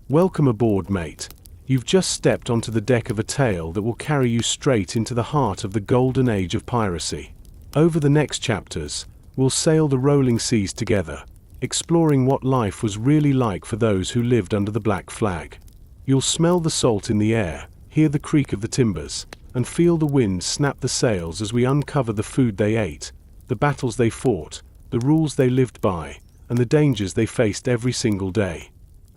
Welcome aboard, mate. You've just stepped onto the deck of a tale that will carry you straight into the heart of the Golden Age of Piracy. Over the next chapters, we'll sail the rolling seas together, exploring what life was really like for those who lived under the black flag. You'll smell the salt in the air, hear the creak of the timbers, and feel the wind snap the sails as we uncover the food they ate, the battles they fought, the rules they lived by, and the dangers they faced every single day.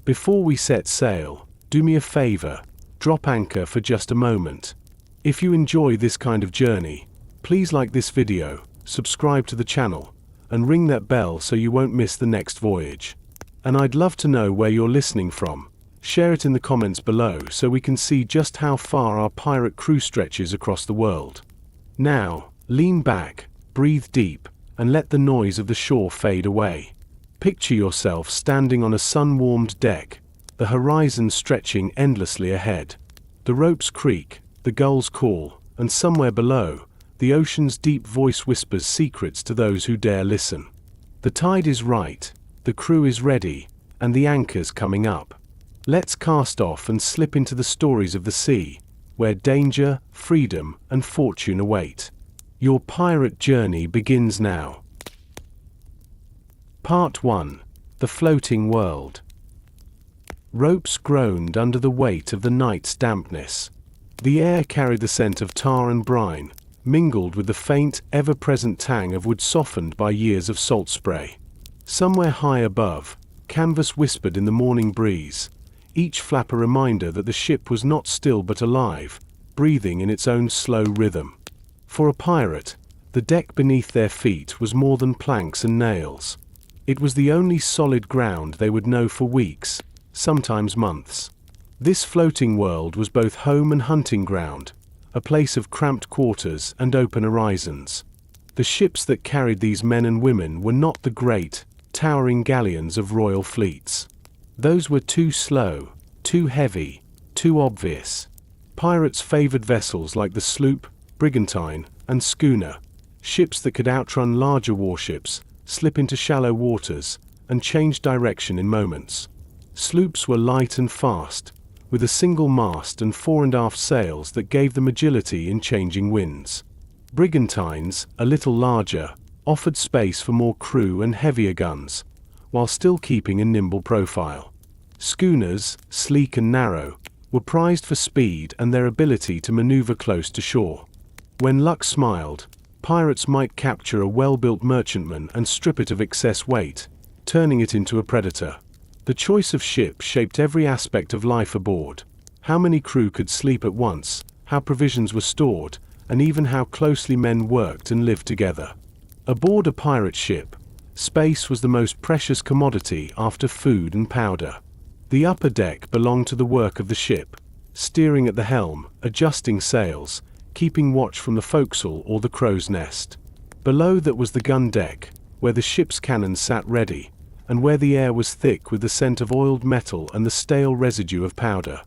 Before we set sail, do me a favor, drop anchor for just a moment. If you enjoy this kind of journey, please like this video, subscribe to the channel, and ring that bell so you won't miss the next voyage. And I'd love to know where you're listening from. Share it in the comments below so we can see just how far our pirate crew stretches across the world. Now, lean back, breathe deep, and let the noise of the shore fade away. Picture yourself standing on a sun-warmed deck, the horizon stretching endlessly ahead. The ropes creak, the gulls call, and somewhere below, the ocean's deep voice whispers secrets to those who dare listen. The tide is right, the crew is ready, and the anchor's coming up. Let's cast off and slip into the stories of the sea, where danger, freedom, and fortune await. Your pirate journey begins now. Part 1. The Floating World. Ropes groaned under the weight of the night's dampness. The air carried the scent of tar and brine, mingled with the faint, ever-present tang of wood softened by years of salt spray. Somewhere high above, canvas whispered in the morning breeze, each flap a reminder that the ship was not still but alive, breathing in its own slow rhythm. For a pirate, the deck beneath their feet was more than planks and nails. It was the only solid ground they would know for weeks, sometimes months. This floating world was both home and hunting ground, a place of cramped quarters and open horizons. The ships that carried these men and women were not the great, towering galleons of royal fleets. Those were too slow, too heavy, too obvious. Pirates favored vessels like the sloop, brigantine, and schooner, ships that could outrun larger warships, slip into shallow waters, and change direction in moments. Sloops were light and fast, with a single mast and fore and aft sails that gave them agility in changing winds. Brigantines, a little larger, offered space for more crew and heavier guns, while still keeping a nimble profile. Schooners, sleek and narrow, were prized for speed and their ability to maneuver close to shore. When luck smiled, pirates might capture a well-built merchantman and strip it of excess weight, turning it into a predator. The choice of ship shaped every aspect of life aboard: how many crew could sleep at once, how provisions were stored, and even how closely men worked and lived together. Aboard a pirate ship, space was the most precious commodity after food and powder. The upper deck belonged to the work of the ship, steering at the helm, adjusting sails, keeping watch from the forecastle or the crow's nest. Below that was the gun deck, where the ship's cannons sat ready, and where the air was thick with the scent of oiled metal and the stale residue of powder.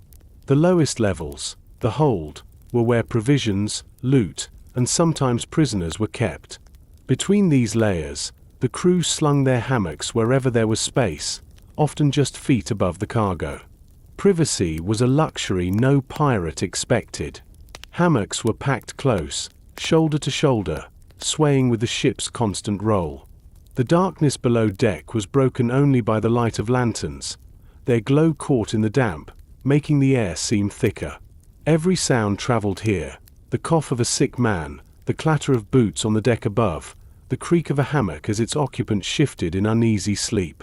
The lowest levels, the hold, were where provisions, loot, and sometimes prisoners were kept. Between these layers, the crew slung their hammocks wherever there was space, often just feet above the cargo. Privacy was a luxury no pirate expected. Hammocks were packed close, shoulder to shoulder, swaying with the ship's constant roll. The darkness below deck was broken only by the light of lanterns, their glow caught in the damp, making the air seem thicker. Every sound traveled here: the cough of a sick man, the clatter of boots on the deck above, the creak of a hammock as its occupant shifted in uneasy sleep.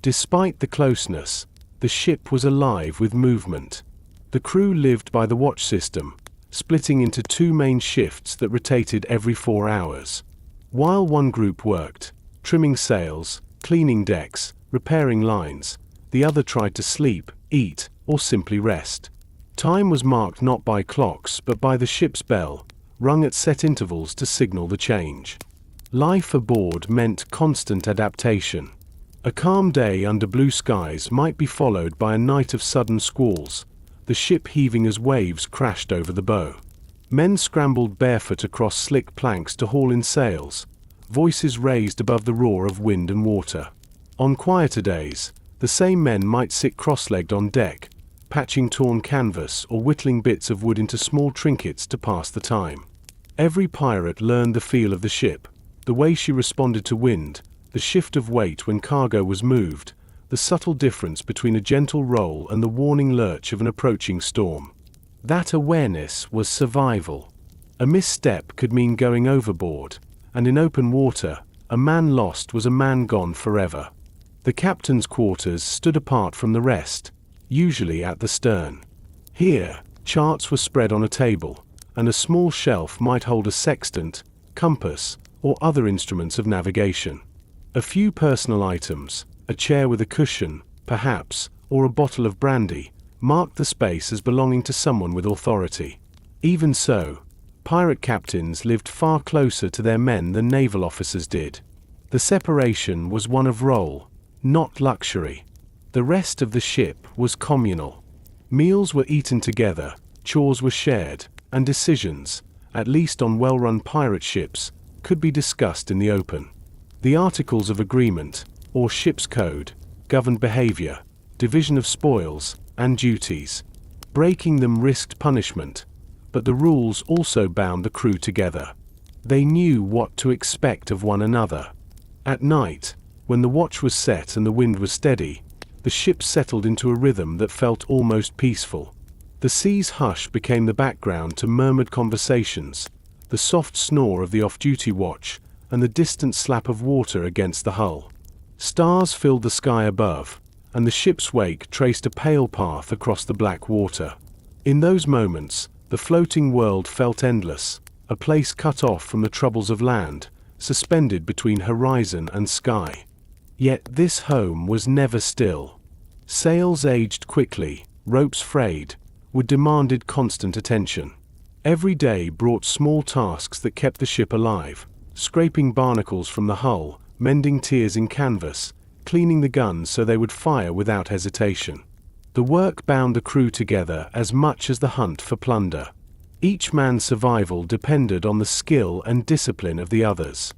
Despite the closeness, the ship was alive with movement. The crew lived by the watch system, splitting into two main shifts that rotated every 4 hours. While one group worked, trimming sails, cleaning decks, repairing lines, the other tried to sleep, eat, or simply rest. Time was marked not by clocks but by the ship's bell, rung at set intervals to signal the change. Life aboard meant constant adaptation. A calm day under blue skies might be followed by a night of sudden squalls, the ship heaving as waves crashed over the bow. Men scrambled barefoot across slick planks to haul in sails, voices raised above the roar of wind and water. On quieter days, The same men might sit cross-legged on deck, patching torn canvas or whittling bits of wood into small trinkets to pass the time. Every pirate learned the feel of the ship, the way she responded to wind, the shift of weight when cargo was moved, the subtle difference between a gentle roll and the warning lurch of an approaching storm. That awareness was survival. A misstep could mean going overboard, and in open water, a man lost was a man gone forever. The captain's quarters stood apart from the rest, usually at the stern. Here, charts were spread on a table, and a small shelf might hold a sextant, compass, or other instruments of navigation. A few personal items, a chair with a cushion, perhaps, or a bottle of brandy, marked the space as belonging to someone with authority. Even so, pirate captains lived far closer to their men than naval officers did. The separation was one of role, not luxury. The rest of the ship was communal. Meals were eaten together, chores were shared, and decisions, at least on well-run pirate ships, could be discussed in the open. The Articles of Agreement, or ship's code, governed behavior, division of spoils, and duties. Breaking them risked punishment, but the rules also bound the crew together. They knew what to expect of one another. At night, when the watch was set and the wind was steady, the ship settled into a rhythm that felt almost peaceful. The sea's hush became the background to murmured conversations, the soft snore of the off-duty watch, and the distant slap of water against the hull. Stars filled the sky above, and the ship's wake traced a pale path across the black water. In those moments, the floating world felt endless, a place cut off from the troubles of land, suspended between horizon and sky. Yet this home was never still. Sails aged quickly, ropes frayed, wood demanded constant attention. Every day brought small tasks that kept the ship alive, scraping barnacles from the hull, mending tears in canvas, cleaning the guns so they would fire without hesitation. The work bound the crew together as much as the hunt for plunder. Each man's survival depended on the skill and discipline of the others.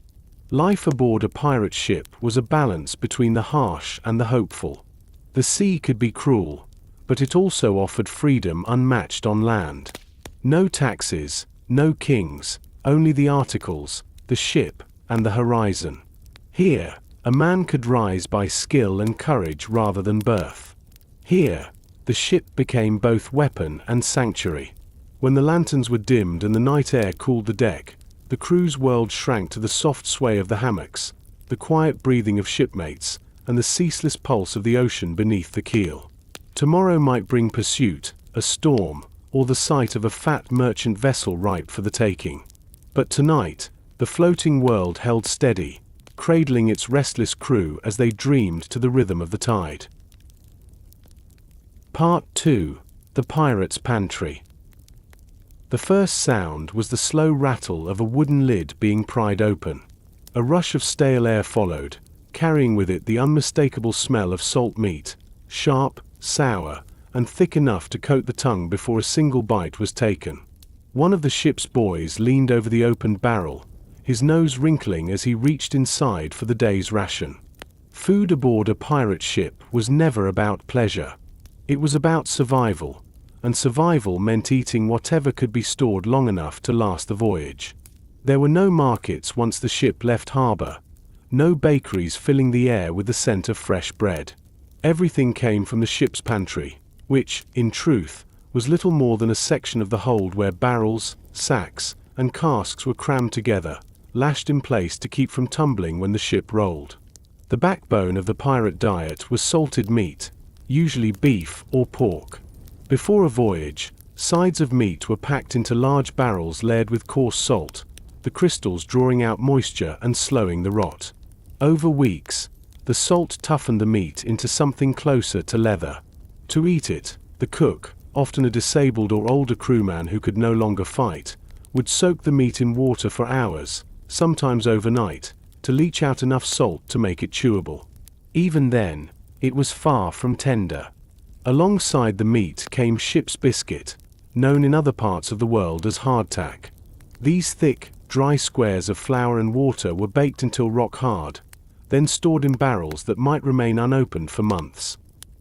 Life aboard a pirate ship was a balance between the harsh and the hopeful. The sea could be cruel, but it also offered freedom unmatched on land. No taxes, no kings, only the Articles, the ship, and the horizon. Here, a man could rise by skill and courage rather than birth. Here, the ship became both weapon and sanctuary. When the lanterns were dimmed and the night air cooled the deck, the crew's world shrank to the soft sway of the hammocks, the quiet breathing of shipmates, and the ceaseless pulse of the ocean beneath the keel. Tomorrow might bring pursuit, a storm, or the sight of a fat merchant vessel ripe for the taking. But tonight, the floating world held steady, cradling its restless crew as they dreamed to the rhythm of the tide. Part 2. The Pirate's Pantry. The first sound was the slow rattle of a wooden lid being pried open. A rush of stale air followed, carrying with it the unmistakable smell of salt meat, sharp, sour, and thick enough to coat the tongue before a single bite was taken. One of the ship's boys leaned over the opened barrel, his nose wrinkling as he reached inside for the day's ration. Food aboard a pirate ship was never about pleasure. It was about survival, and survival meant eating whatever could be stored long enough to last the voyage. There were no markets once the ship left harbor, no bakeries filling the air with the scent of fresh bread. Everything came from the ship's pantry, which, in truth, was little more than a section of the hold where barrels, sacks, and casks were crammed together, lashed in place to keep from tumbling when the ship rolled. The backbone of the pirate diet was salted meat, usually beef or pork. Before a voyage, sides of meat were packed into large barrels layered with coarse salt, the crystals drawing out moisture and slowing the rot. Over weeks, the salt toughened the meat into something closer to leather. To eat it, the cook, often a disabled or older crewman who could no longer fight, would soak the meat in water for hours, sometimes overnight, to leach out enough salt to make it chewable. Even then, it was far from tender. Alongside the meat came ship's biscuit, known in other parts of the world as hardtack. These thick, dry squares of flour and water were baked until rock hard, then stored in barrels that might remain unopened for months.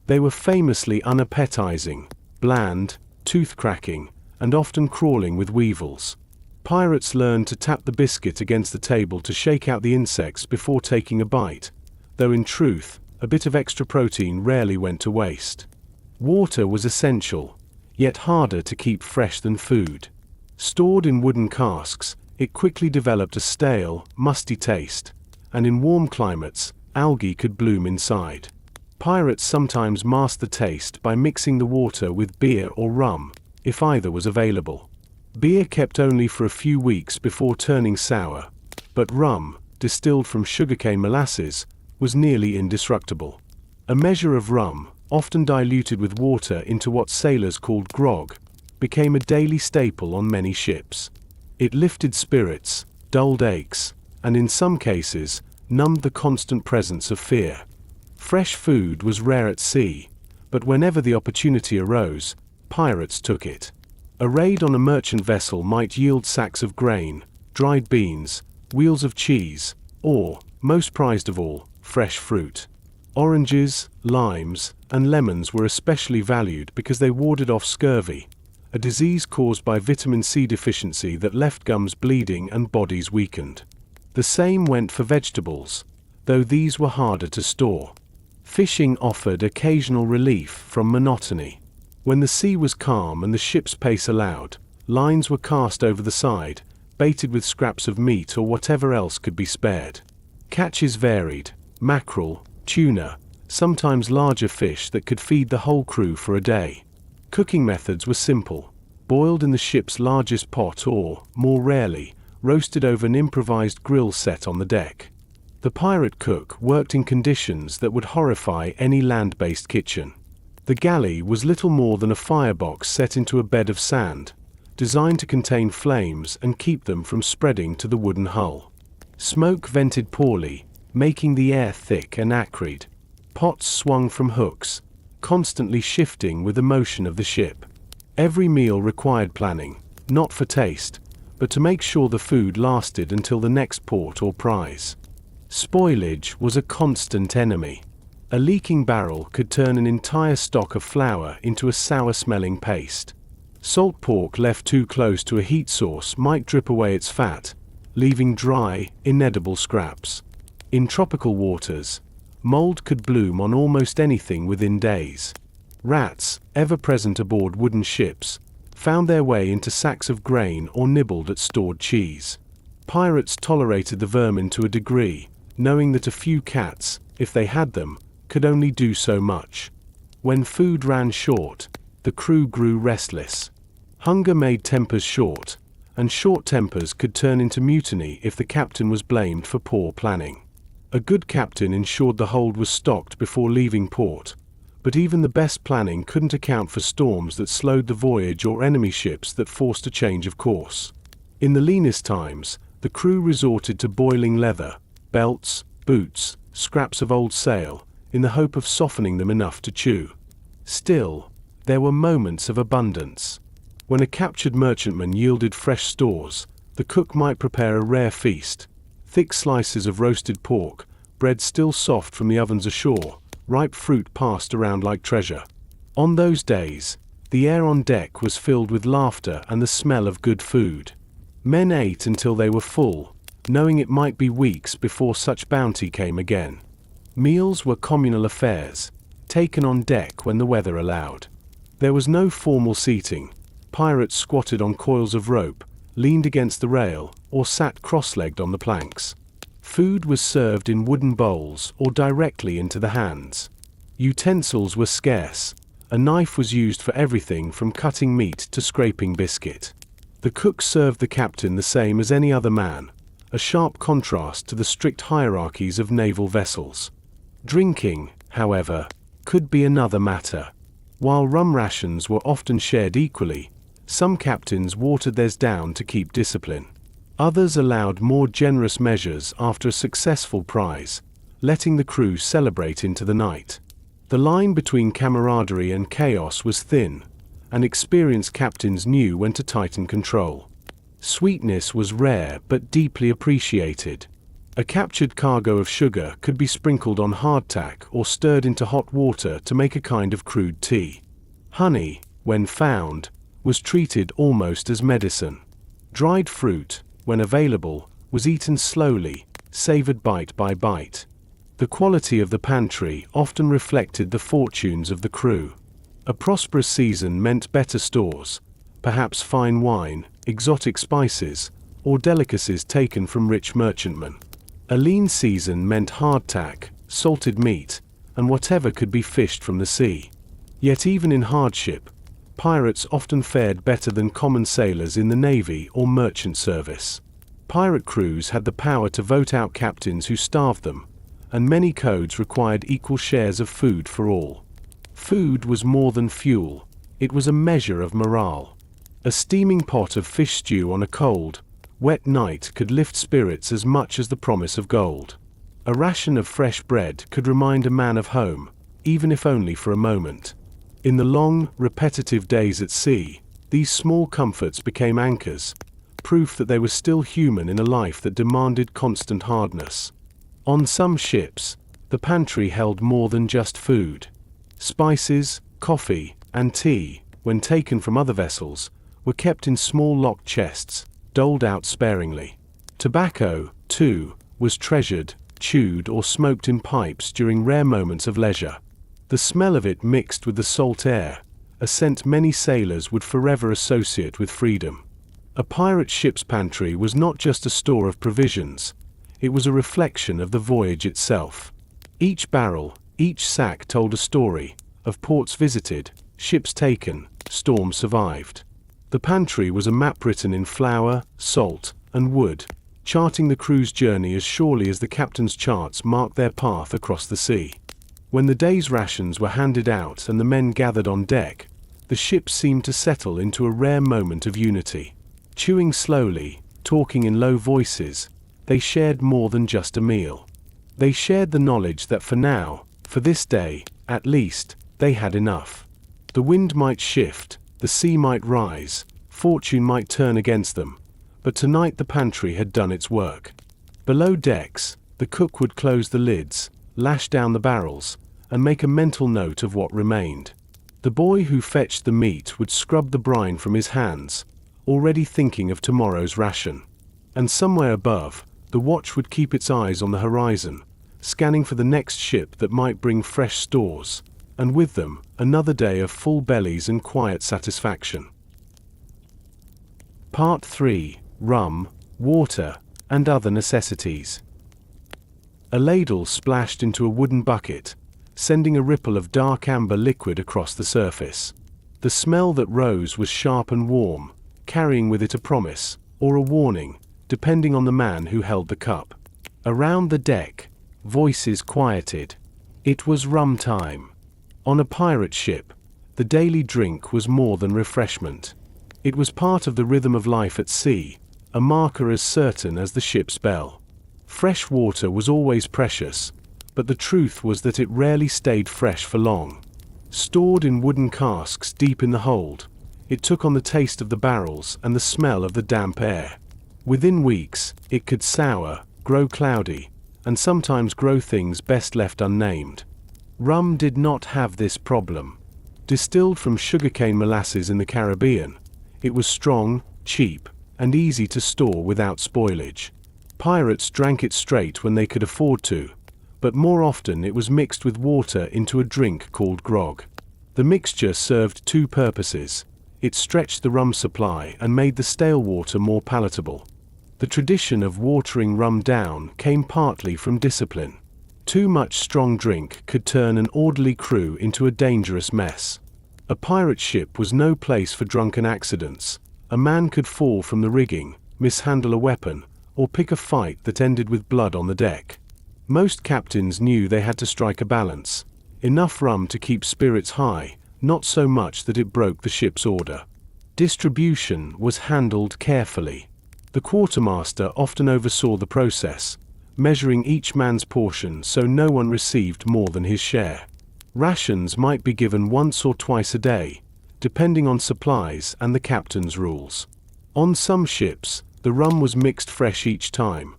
They were famously unappetizing, bland, tooth-cracking, and often crawling with weevils. Pirates learned to tap the biscuit against the table to shake out the insects before taking a bite, though in truth, a bit of extra protein rarely went to waste. Water was essential, yet harder to keep fresh than food. Stored in wooden casks, it quickly developed a stale, musty taste, and in warm climates, algae could bloom inside. Pirates sometimes masked the taste by mixing the water with beer or rum, if either was available. Beer kept only for a few weeks before turning sour, but rum, distilled from sugarcane molasses, was nearly indestructible. A measure of rum, often diluted with water into what sailors called grog, became a daily staple on many ships. It lifted spirits, dulled aches, and in some cases, numbed the constant presence of fear. Fresh food was rare at sea, but whenever the opportunity arose, pirates took it. A raid on a merchant vessel might yield sacks of grain, dried beans, wheels of cheese, or, most prized of all, fresh fruit. Oranges, limes, and lemons were especially valued because they warded off scurvy, a disease caused by vitamin C deficiency that left gums bleeding and bodies weakened. The same went for vegetables, though these were harder to store. Fishing offered occasional relief from monotony. When the sea was calm and the ship's pace allowed, lines were cast over the side, baited with scraps of meat or whatever else could be spared. Catches varied: mackerel, tuna, sometimes larger fish that could feed the whole crew for a day. Cooking methods were simple: boiled in the ship's largest pot or, more rarely, roasted over an improvised grill set on the deck. The pirate cook worked in conditions that would horrify any land-based kitchen. The galley was little more than a firebox set into a bed of sand, designed to contain flames and keep them from spreading to the wooden hull. Smoke vented poorly, making the air thick and acrid. Pots swung from hooks, constantly shifting with the motion of the ship. Every meal required planning, not for taste, but to make sure the food lasted until the next port or prize. Spoilage was a constant enemy. A leaking barrel could turn an entire stock of flour into a sour-smelling paste. Salt pork left too close to a heat source might drip away its fat, leaving dry, inedible scraps. In tropical waters, mold could bloom on almost anything within days. Rats, ever present aboard wooden ships, found their way into sacks of grain or nibbled at stored cheese. Pirates tolerated the vermin to a degree, knowing that a few cats, if they had them, could only do so much. When food ran short, the crew grew restless. Hunger made tempers short, and short tempers could turn into mutiny if the captain was blamed for poor planning. A good captain ensured the hold was stocked before leaving port, but even the best planning couldn't account for storms that slowed the voyage or enemy ships that forced a change of course. In the leanest times, the crew resorted to boiling leather, belts, boots, scraps of old sail, in the hope of softening them enough to chew. Still, there were moments of abundance. When a captured merchantman yielded fresh stores, the cook might prepare a rare feast: thick slices of roasted pork, bread still soft from the ovens ashore, ripe fruit passed around like treasure. On those days, the air on deck was filled with laughter and the smell of good food. Men ate until they were full, knowing it might be weeks before such bounty came again. Meals were communal affairs, taken on deck when the weather allowed. There was no formal seating. Pirates squatted on coils of rope, leaned against the rail, or sat cross-legged on the planks. Food was served in wooden bowls or directly into the hands. Utensils were scarce. A knife was used for everything from cutting meat to scraping biscuit. The cook served the captain the same as any other man, a sharp contrast to the strict hierarchies of naval vessels. Drinking, however, could be another matter. While rum rations were often shared equally, some captains watered theirs down to keep discipline. Others allowed more generous measures after a successful prize, letting the crew celebrate into the night. The line between camaraderie and chaos was thin, and experienced captains knew when to tighten control. Sweetness was rare but deeply appreciated. A captured cargo of sugar could be sprinkled on hardtack or stirred into hot water to make a kind of crude tea. Honey, when found, was treated almost as medicine. Dried fruit, when available, was eaten slowly, savored bite by bite. The quality of the pantry often reflected the fortunes of the crew. A prosperous season meant better stores, perhaps fine wine, exotic spices, or delicacies taken from rich merchantmen. A lean season meant hardtack, salted meat, and whatever could be fished from the sea. Yet even in hardship, pirates often fared better than common sailors in the navy or merchant service. Pirate crews had the power to vote out captains who starved them, and many codes required equal shares of food for all. Food was more than fuel, it was a measure of morale. A steaming pot of fish stew on a cold, wet night could lift spirits as much as the promise of gold. A ration of fresh bread could remind a man of home, even if only for a moment. In the long, repetitive days at sea, these small comforts became anchors, proof that they were still human in a life that demanded constant hardness. On some ships, the pantry held more than just food. Spices, coffee, and tea, when taken from other vessels, were kept in small locked chests, doled out sparingly. Tobacco, too, was treasured, chewed or smoked in pipes during rare moments of leisure. The smell of it mixed with the salt air, a scent many sailors would forever associate with freedom. A pirate ship's pantry was not just a store of provisions, it was a reflection of the voyage itself. Each barrel, each sack told a story, of ports visited, ships taken, storms survived. The pantry was a map written in flour, salt, and wood, charting the crew's journey as surely as the captain's charts marked their path across the sea. When the day's rations were handed out and the men gathered on deck, the ship seemed to settle into a rare moment of unity. Chewing slowly, talking in low voices, they shared more than just a meal. They shared the knowledge that for now, for this day, at least, they had enough. The wind might shift, the sea might rise, fortune might turn against them, but tonight the pantry had done its work. Below decks, the cook would close the lids, lash down the barrels, and make a mental note of what remained. The boy who fetched the meat would scrub the brine from his hands, already thinking of tomorrow's ration. And somewhere above, the watch would keep its eyes on the horizon, scanning for the next ship that might bring fresh stores, and with them, another day of full bellies and quiet satisfaction. Part 3. Rum, Water, and Other Necessities. A ladle splashed into a wooden bucket, sending a ripple of dark amber liquid across the surface. The smell that rose was sharp and warm, carrying with it a promise, or a warning, depending on the man who held the cup. Around the deck, voices quieted. It was rum time. On a pirate ship, the daily drink was more than refreshment. It was part of the rhythm of life at sea, a marker as certain as the ship's bell. Fresh water was always precious, but the truth was that it rarely stayed fresh for long. Stored in wooden casks deep in the hold, it took on the taste of the barrels and the smell of the damp air. Within weeks, it could sour, grow cloudy, and sometimes grow things best left unnamed. Rum did not have this problem. Distilled from sugarcane molasses in the Caribbean, it was strong, cheap, and easy to store without spoilage. Pirates drank it straight when they could afford to, but more often it was mixed with water into a drink called grog. The mixture served two purposes. It stretched the rum supply and made the stale water more palatable. The tradition of watering rum down came partly from discipline. Too much strong drink could turn an orderly crew into a dangerous mess. A pirate ship was no place for drunken accidents. A man could fall from the rigging, mishandle a weapon, or pick a fight that ended with blood on the deck. Most captains knew they had to strike a balance. Enough rum to keep spirits high, not so much that it broke the ship's order. Distribution was handled carefully. The quartermaster often oversaw the process, measuring each man's portion so no one received more than his share. Rations might be given once or twice a day, depending on supplies and the captain's rules. On some ships, the rum was mixed fresh each time.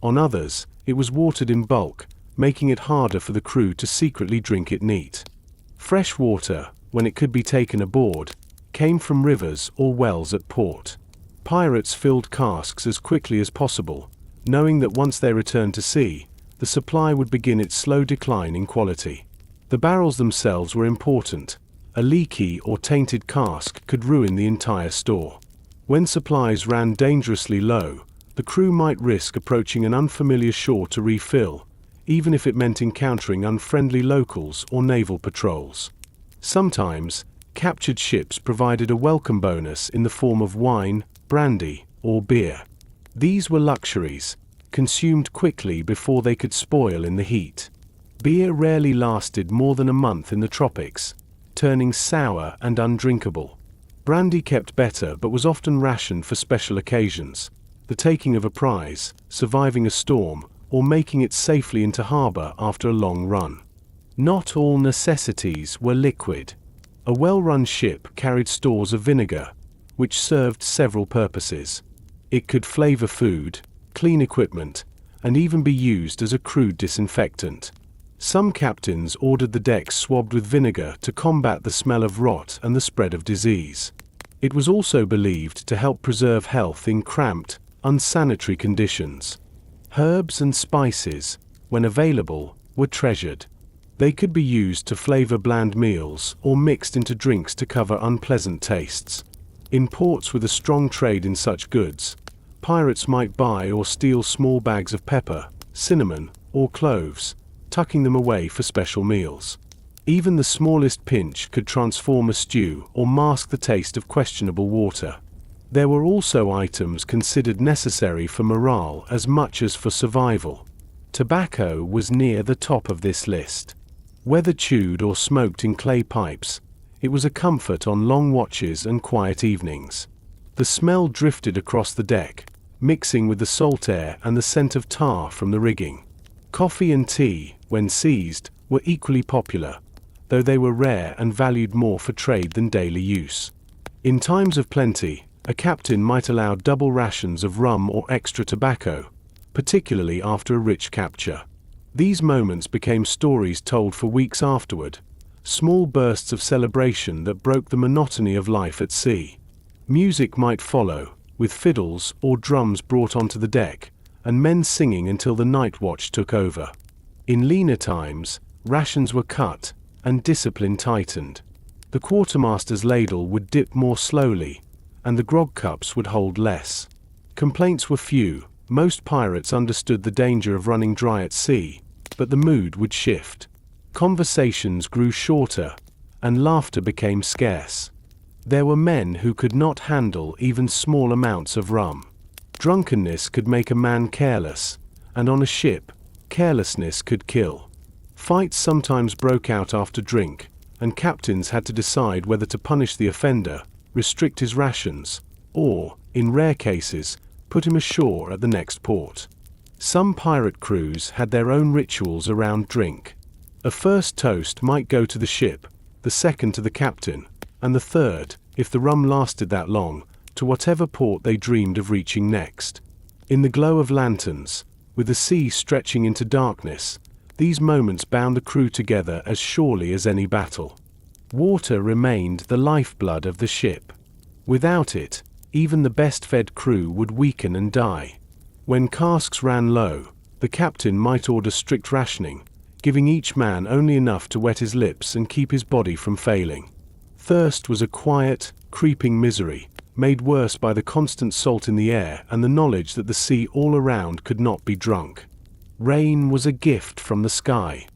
On others, it was watered in bulk, making it harder for the crew to secretly drink it neat. Fresh water, when it could be taken aboard, came from rivers or wells at port. Pirates filled casks as quickly as possible, knowing that once they returned to sea, the supply would begin its slow decline in quality. The barrels themselves were important. A leaky or tainted cask could ruin the entire store. When supplies ran dangerously low, the crew might risk approaching an unfamiliar shore to refill, even if it meant encountering unfriendly locals or naval patrols. Sometimes, captured ships provided a welcome bonus in the form of wine, brandy, or beer. These were luxuries, consumed quickly before they could spoil in the heat. Beer rarely lasted more than a month in the tropics, turning sour and undrinkable. Brandy kept better but was often rationed for special occasions, the taking of a prize, surviving a storm, or making it safely into harbor after a long run. Not all necessities were liquid. A well-run ship carried stores of vinegar, which served several purposes. It could flavor food, clean equipment, and even be used as a crude disinfectant. Some captains ordered the decks swabbed with vinegar to combat the smell of rot and the spread of disease. It was also believed to help preserve health in cramped, unsanitary conditions. Herbs and spices, when available, were treasured. They could be used to flavor bland meals or mixed into drinks to cover unpleasant tastes. In ports with a strong trade in such goods, pirates might buy or steal small bags of pepper, cinnamon, or cloves, tucking them away for special meals. Even the smallest pinch could transform a stew or mask the taste of questionable water. There were also items considered necessary for morale as much as for survival. Tobacco was near the top of this list. Whether chewed or smoked in clay pipes, it was a comfort on long watches and quiet evenings. The smell drifted across the deck, mixing with the salt air and the scent of tar from the rigging. Coffee and tea, when seized, were equally popular, though they were rare and valued more for trade than daily use. In times of plenty, a captain might allow double rations of rum or extra tobacco, particularly after a rich capture. These moments became stories told for weeks afterward, small bursts of celebration that broke the monotony of life at sea. Music might follow, with fiddles or drums brought onto the deck, and men singing until the night watch took over. In leaner times, rations were cut, and discipline tightened. The quartermaster's ladle would dip more slowly, and the grog cups would hold less. Complaints were few. Most pirates understood the danger of running dry at sea, but the mood would shift. Conversations grew shorter, and laughter became scarce. There were men who could not handle even small amounts of rum. Drunkenness could make a man careless, and on a ship, carelessness could kill. Fights sometimes broke out after drink, and captains had to decide whether to punish the offender, restrict his rations, or, in rare cases, put him ashore at the next port. Some pirate crews had their own rituals around drink. A first toast might go to the ship, the second to the captain, and the third, if the rum lasted that long, to whatever port they dreamed of reaching next. In the glow of lanterns, with the sea stretching into darkness, these moments bound the crew together as surely as any battle. Water remained the lifeblood of the ship. Without it, even the best-fed crew would weaken and die. When casks ran low, the captain might order strict rationing, giving each man only enough to wet his lips and keep his body from failing. Thirst was a quiet, creeping misery, made worse by the constant salt in the air and the knowledge that the sea all around could not be drunk. Rain was a gift from the sky.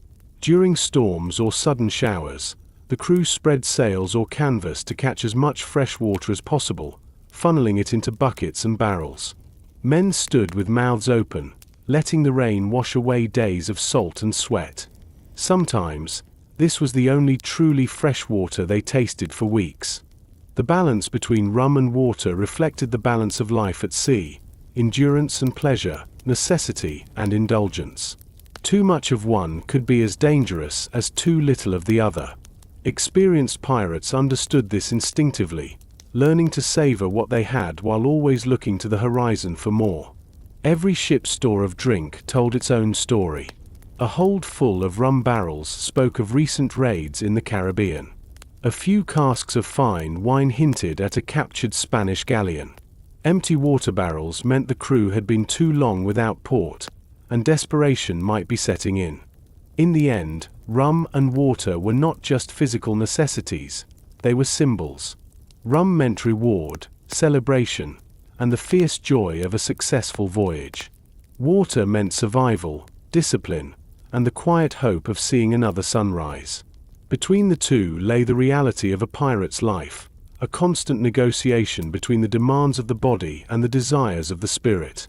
During storms or sudden showers, the crew spread sails or canvas to catch as much fresh water as possible, funneling it into buckets and barrels. Men stood with mouths open, letting the rain wash away days of salt and sweat. Sometimes, this was the only truly fresh water they tasted for weeks. The balance between rum and water reflected the balance of life at sea, endurance and pleasure, necessity and indulgence. Too much of one could be as dangerous as too little of the other. Experienced pirates understood this instinctively, learning to savor what they had while always looking to the horizon for more. Every ship's store of drink told its own story. A hold full of rum barrels spoke of recent raids in the Caribbean. A few casks of fine wine hinted at a captured Spanish galleon. Empty water barrels meant the crew had been too long without port, and desperation might be setting in. In the end, rum and water were not just physical necessities, they were symbols. Rum meant reward, celebration, and the fierce joy of a successful voyage. Water meant survival, discipline, and the quiet hope of seeing another sunrise. Between the two lay the reality of a pirate's life, a constant negotiation between the demands of the body and the desires of the spirit.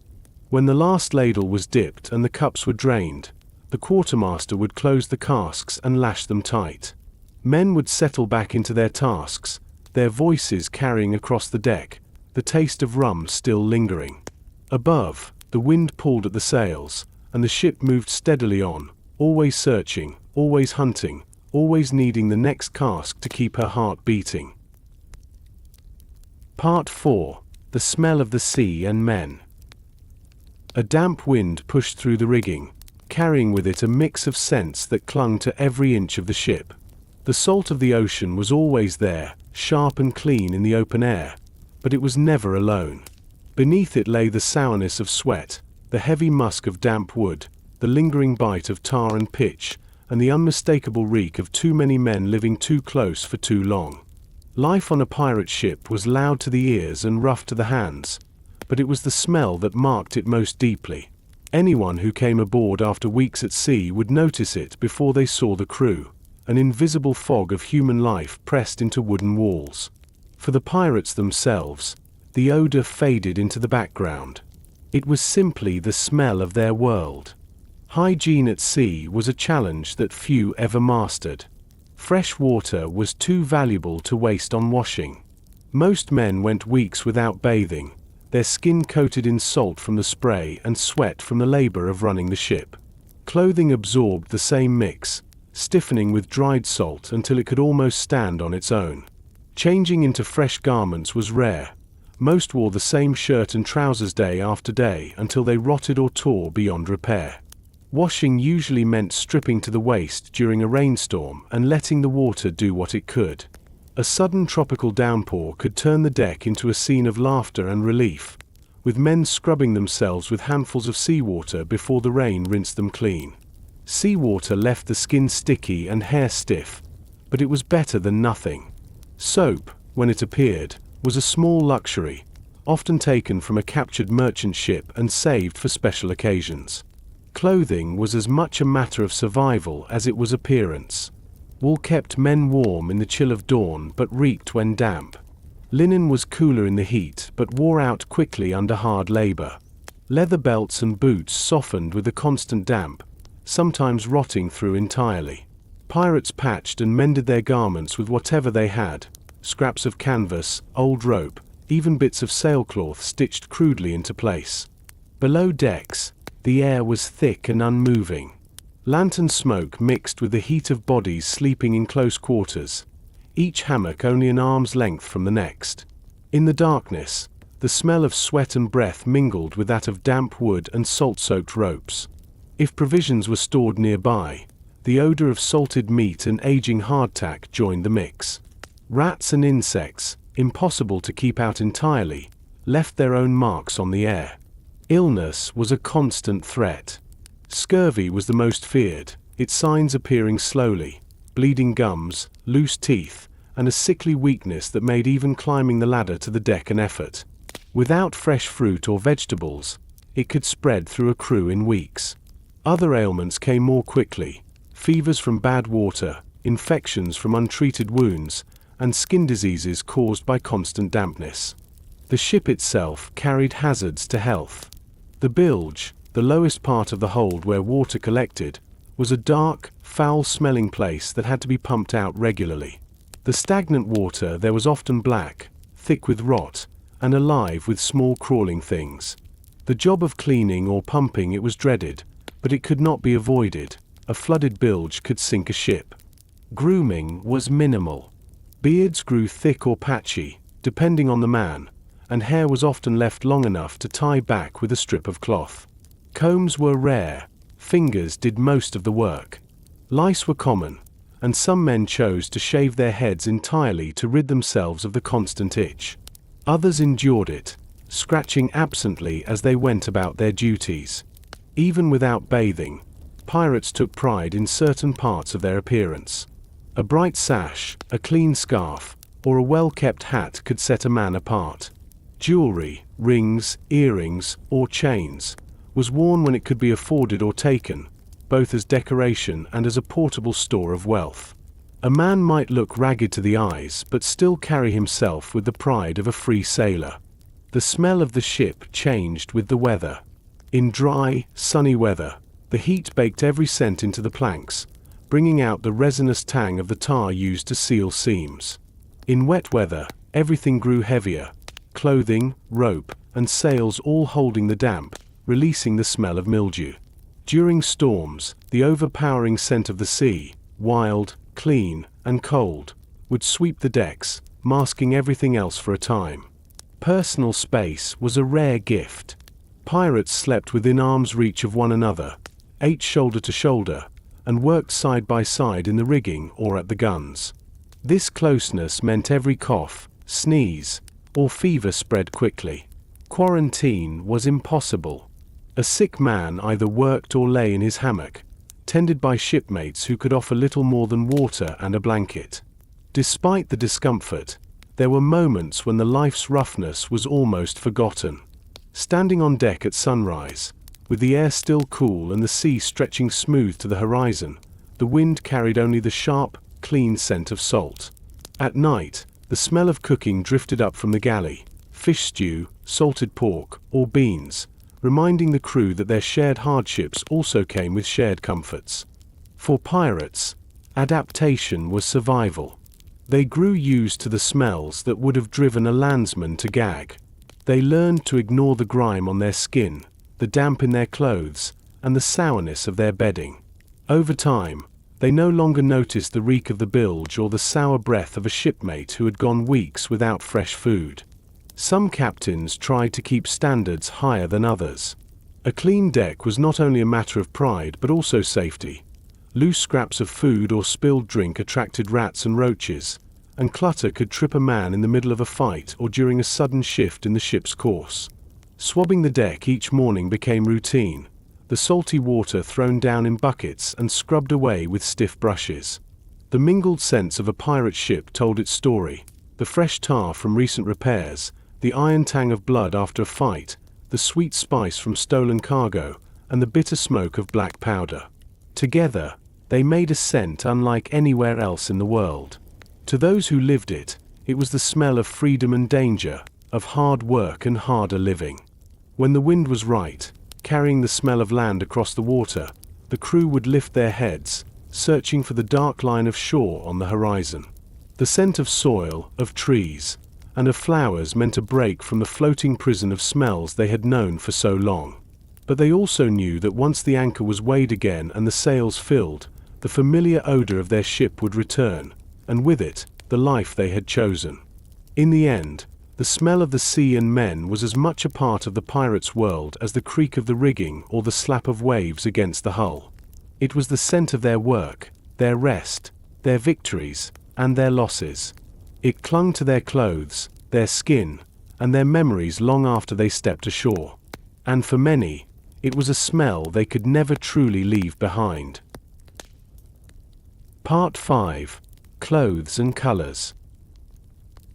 When the last ladle was dipped and the cups were drained, the quartermaster would close the casks and lash them tight. Men would settle back into their tasks, their voices carrying across the deck, the taste of rum still lingering. Above, the wind pulled at the sails, and the ship moved steadily on, always searching, always hunting, always needing the next cask to keep her heart beating. Part 4. The Smell of the Sea and Men. A damp wind pushed through the rigging, carrying with it a mix of scents that clung to every inch of the ship. The salt of the ocean was always there, sharp and clean in the open air, but it was never alone. Beneath it lay the sourness of sweat, the heavy musk of damp wood, the lingering bite of tar and pitch, and the unmistakable reek of too many men living too close for too long. Life on a pirate ship was loud to the ears and rough to the hands, but it was the smell that marked it most deeply. Anyone who came aboard after weeks at sea would notice it before they saw the crew, an invisible fog of human life pressed into wooden walls. For the pirates themselves, the odor faded into the background. It was simply the smell of their world. Hygiene at sea was a challenge that few ever mastered. Fresh water was too valuable to waste on washing. Most men went weeks without bathing, their skin coated in salt from the spray and sweat from the labor of running the ship. Clothing absorbed the same mix, stiffening with dried salt until it could almost stand on its own. Changing into fresh garments was rare. Most wore the same shirt and trousers day after day until they rotted or tore beyond repair. Washing usually meant stripping to the waist during a rainstorm and letting the water do what it could. A sudden tropical downpour could turn the deck into a scene of laughter and relief, with men scrubbing themselves with handfuls of seawater before the rain rinsed them clean. Seawater left the skin sticky and hair stiff, but it was better than nothing. Soap, when it appeared, was a small luxury, often taken from a captured merchant ship and saved for special occasions. Clothing was as much a matter of survival as it was appearance. Wool kept men warm in the chill of dawn but reeked when damp. Linen was cooler in the heat but wore out quickly under hard labor. Leather belts and boots softened with the constant damp, sometimes rotting through entirely. Pirates patched and mended their garments with whatever they had, scraps of canvas, old rope, even bits of sailcloth stitched crudely into place. Below decks, the air was thick and unmoving. Lantern smoke mixed with the heat of bodies sleeping in close quarters, each hammock only an arm's length from the next. In the darkness, the smell of sweat and breath mingled with that of damp wood and salt-soaked ropes. If provisions were stored nearby, the odor of salted meat and aging hardtack joined the mix. Rats and insects, impossible to keep out entirely, left their own marks on the air. Illness was a constant threat. Scurvy was the most feared, its signs appearing slowly: bleeding gums, loose teeth, and a sickly weakness that made even climbing the ladder to the deck an effort. Without fresh fruit or vegetables, it could spread through a crew in weeks. Other ailments came more quickly: fevers from bad water, infections from untreated wounds, and skin diseases caused by constant dampness. The ship itself carried hazards to health. The bilge, the lowest part of the hold where water collected, was a dark, foul-smelling place that had to be pumped out regularly. The stagnant water there was often black, thick with rot, and alive with small crawling things. The job of cleaning or pumping it was dreaded, but it could not be avoided. A flooded bilge could sink a ship. Grooming was minimal. Beards grew thick or patchy, depending on the man, and hair was often left long enough to tie back with a strip of cloth. Combs were rare, fingers did most of the work. Lice were common, and some men chose to shave their heads entirely to rid themselves of the constant itch. Others endured it, scratching absently as they went about their duties. Even without bathing, pirates took pride in certain parts of their appearance. A bright sash, a clean scarf, or a well-kept hat could set a man apart. Jewelry, rings, earrings, or chains, was worn when it could be afforded or taken, both as decoration and as a portable store of wealth. A man might look ragged to the eyes but still carry himself with the pride of a free sailor. The smell of the ship changed with the weather. In dry, sunny weather, the heat baked every scent into the planks, bringing out the resinous tang of the tar used to seal seams. In wet weather, everything grew heavier, clothing, rope, and sails all holding the damp, releasing the smell of mildew. During storms, the overpowering scent of the sea, wild, clean, and cold, would sweep the decks, masking everything else for a time. Personal space was a rare gift. Pirates slept within arm's reach of one another, ate shoulder to shoulder, and worked side by side in the rigging or at the guns. This closeness meant every cough, sneeze, or fever spread quickly. Quarantine was impossible. A sick man either worked or lay in his hammock, tended by shipmates who could offer little more than water and a blanket. Despite the discomfort, there were moments when the life's roughness was almost forgotten. Standing on deck at sunrise, with the air still cool and the sea stretching smooth to the horizon, the wind carried only the sharp, clean scent of salt. At night, the smell of cooking drifted up from the galley, fish stew, salted pork, or beans, reminding the crew that their shared hardships also came with shared comforts. For pirates, adaptation was survival. They grew used to the smells that would have driven a landsman to gag. They learned to ignore the grime on their skin, the damp in their clothes, and the sourness of their bedding. Over time, they no longer noticed the reek of the bilge or the sour breath of a shipmate who had gone weeks without fresh food. Some captains tried to keep standards higher than others. A clean deck was not only a matter of pride but also safety. Loose scraps of food or spilled drink attracted rats and roaches, and clutter could trip a man in the middle of a fight or during a sudden shift in the ship's course. Swabbing the deck each morning became routine, the salty water thrown down in buckets and scrubbed away with stiff brushes. The mingled scents of a pirate ship told its story: the fresh tar from recent repairs, the iron tang of blood after a fight, the sweet spice from stolen cargo, and the bitter smoke of black powder. Together, they made a scent unlike anywhere else in the world. To those who lived it, it was the smell of freedom and danger, of hard work and harder living. When the wind was right, carrying the smell of land across the water, the crew would lift their heads, searching for the dark line of shore on the horizon. The scent of soil, of trees, and of flowers meant a break from the floating prison of smells they had known for so long. But they also knew that once the anchor was weighed again and the sails filled, the familiar odor of their ship would return, and with it, the life they had chosen. In the end, the smell of the sea and men was as much a part of the pirates' world as the creak of the rigging or the slap of waves against the hull. It was the scent of their work, their rest, their victories, and their losses. It clung to their clothes, their skin, and their memories long after they stepped ashore. And for many, it was a smell they could never truly leave behind. Part 5. Clothes and Colors.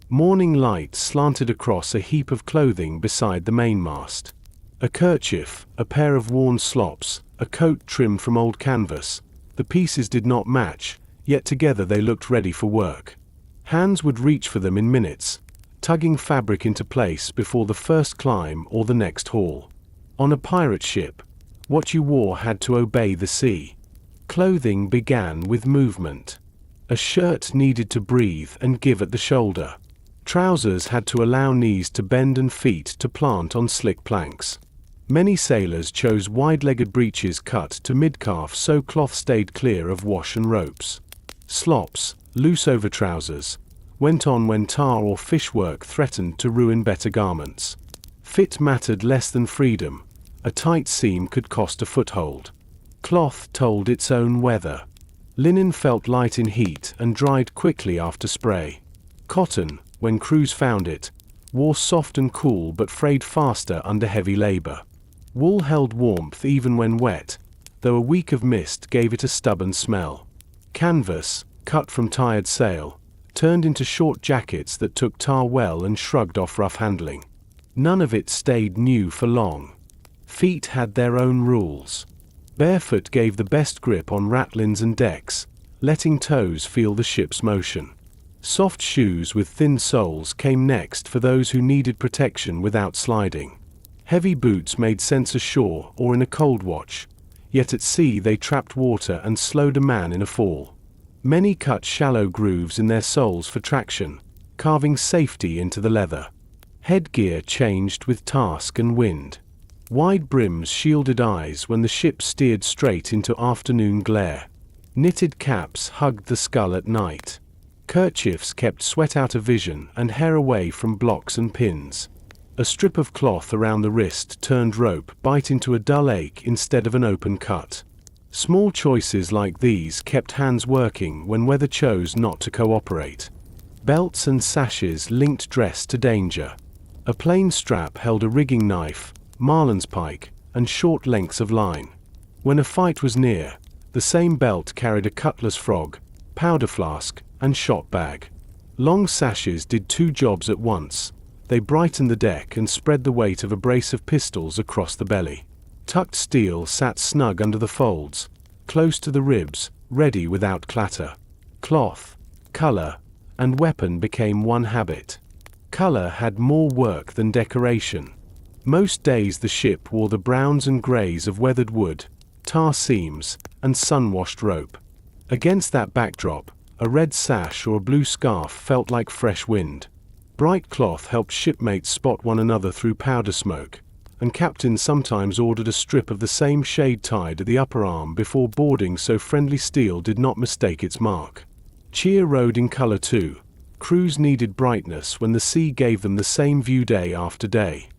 Morning light slanted across a heap of clothing beside the mainmast. A kerchief, a pair of worn slops, a coat trimmed from old canvas. The pieces did not match, yet together they looked ready for work. Hands would reach for them in minutes, tugging fabric into place before the first climb or the next haul. On a pirate ship, what you wore had to obey the sea. Clothing began with movement. A shirt needed to breathe and give at the shoulder. Trousers had to allow knees to bend and feet to plant on slick planks. Many sailors chose wide-legged breeches cut to mid-calf so cloth stayed clear of wash and ropes. Slops, loose over trousers, went on when tar or fishwork threatened to ruin better garments. Fit mattered less than freedom. A tight seam could cost a foothold. Cloth told its own weather. Linen felt light in heat and dried quickly after spray. Cotton, when crews found it, wore soft and cool but frayed faster under heavy labor. Wool held warmth even when wet, though a week of mist gave it a stubborn smell. Canvas, cut from tired sail, turned into short jackets that took tar well and shrugged off rough handling. None of it stayed new for long. Feet had their own rules. Barefoot gave the best grip on ratlins and decks, letting toes feel the ship's motion. Soft shoes with thin soles came next for those who needed protection without sliding. Heavy boots made sense ashore or in a cold watch, yet at sea they trapped water and slowed a man in a fall. Many cut shallow grooves in their soles for traction, carving safety into the leather. Headgear changed with task and wind. Wide brims shielded eyes when the ship steered straight into afternoon glare. Knitted caps hugged the skull at night. Kerchiefs kept sweat out of vision and hair away from blocks and pins. A strip of cloth around the wrist turned rope bite into a dull ache instead of an open cut. Small choices like these kept hands working when weather chose not to cooperate. Belts and sashes linked dress to danger. A plain strap held a rigging knife, marlinspike, and short lengths of line. When a fight was near, the same belt carried a cutlass frog, powder flask, and shot bag. Long sashes did two jobs at once. They brightened the deck and spread the weight of a brace of pistols across the belly. Tucked steel sat snug under the folds, close to the ribs, ready without clatter. Cloth, color, and weapon became one habit. Color had more work than decoration. Most days the ship wore the browns and grays of weathered wood, tar seams, and sun-washed rope. Against that backdrop, a red sash or a blue scarf felt like fresh wind. Bright cloth helped shipmates spot one another through powder smoke, and captains sometimes ordered a strip of the same shade tied at the upper arm before boarding so friendly steel did not mistake its mark. Cheer rode in color too. Crews needed brightness when the sea gave them the same view day after day.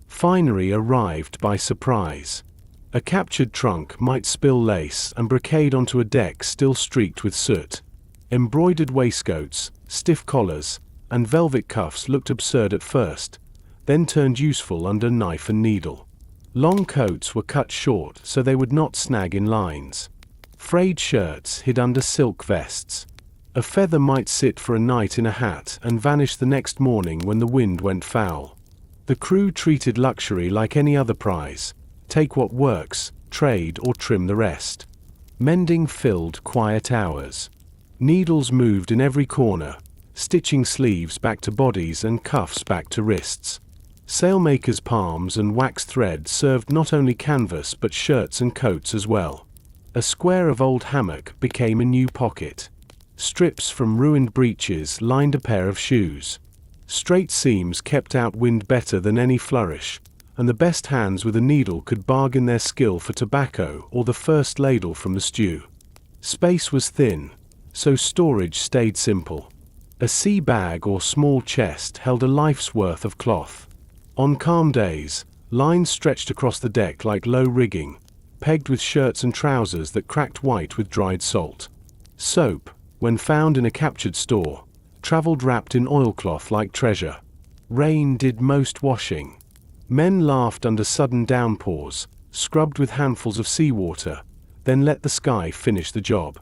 Finery arrived by surprise. A captured trunk might spill lace and brocade onto a deck still streaked with soot. Embroidered waistcoats, stiff collars, and velvet cuffs looked absurd at first, then turned useful under knife and needle. Long coats were cut short so they would not snag in lines. Frayed shirts hid under silk vests. A feather might sit for a night in a hat and vanish the next morning when the wind went foul. The crew treated luxury like any other prize. Take what works, trade or trim the rest. Mending filled quiet hours. Needles moved in every corner, stitching sleeves back to bodies and cuffs back to wrists. Sailmakers' palms and wax thread served not only canvas but shirts and coats as well. A square of old hammock became a new pocket. Strips from ruined breeches lined a pair of shoes. Straight seams kept out wind better than any flourish, and the best hands with a needle could bargain their skill for tobacco or the first ladle from the stew. Space was thin, so storage stayed simple. A sea bag or small chest held a life's worth of cloth. On calm days, lines stretched across the deck like low rigging, pegged with shirts and trousers that cracked white with dried salt. Soap, when found in a captured store, traveled wrapped in oilcloth like treasure. Rain did most washing. Men laughed under sudden downpours, scrubbed with handfuls of seawater, then let the sky finish the job.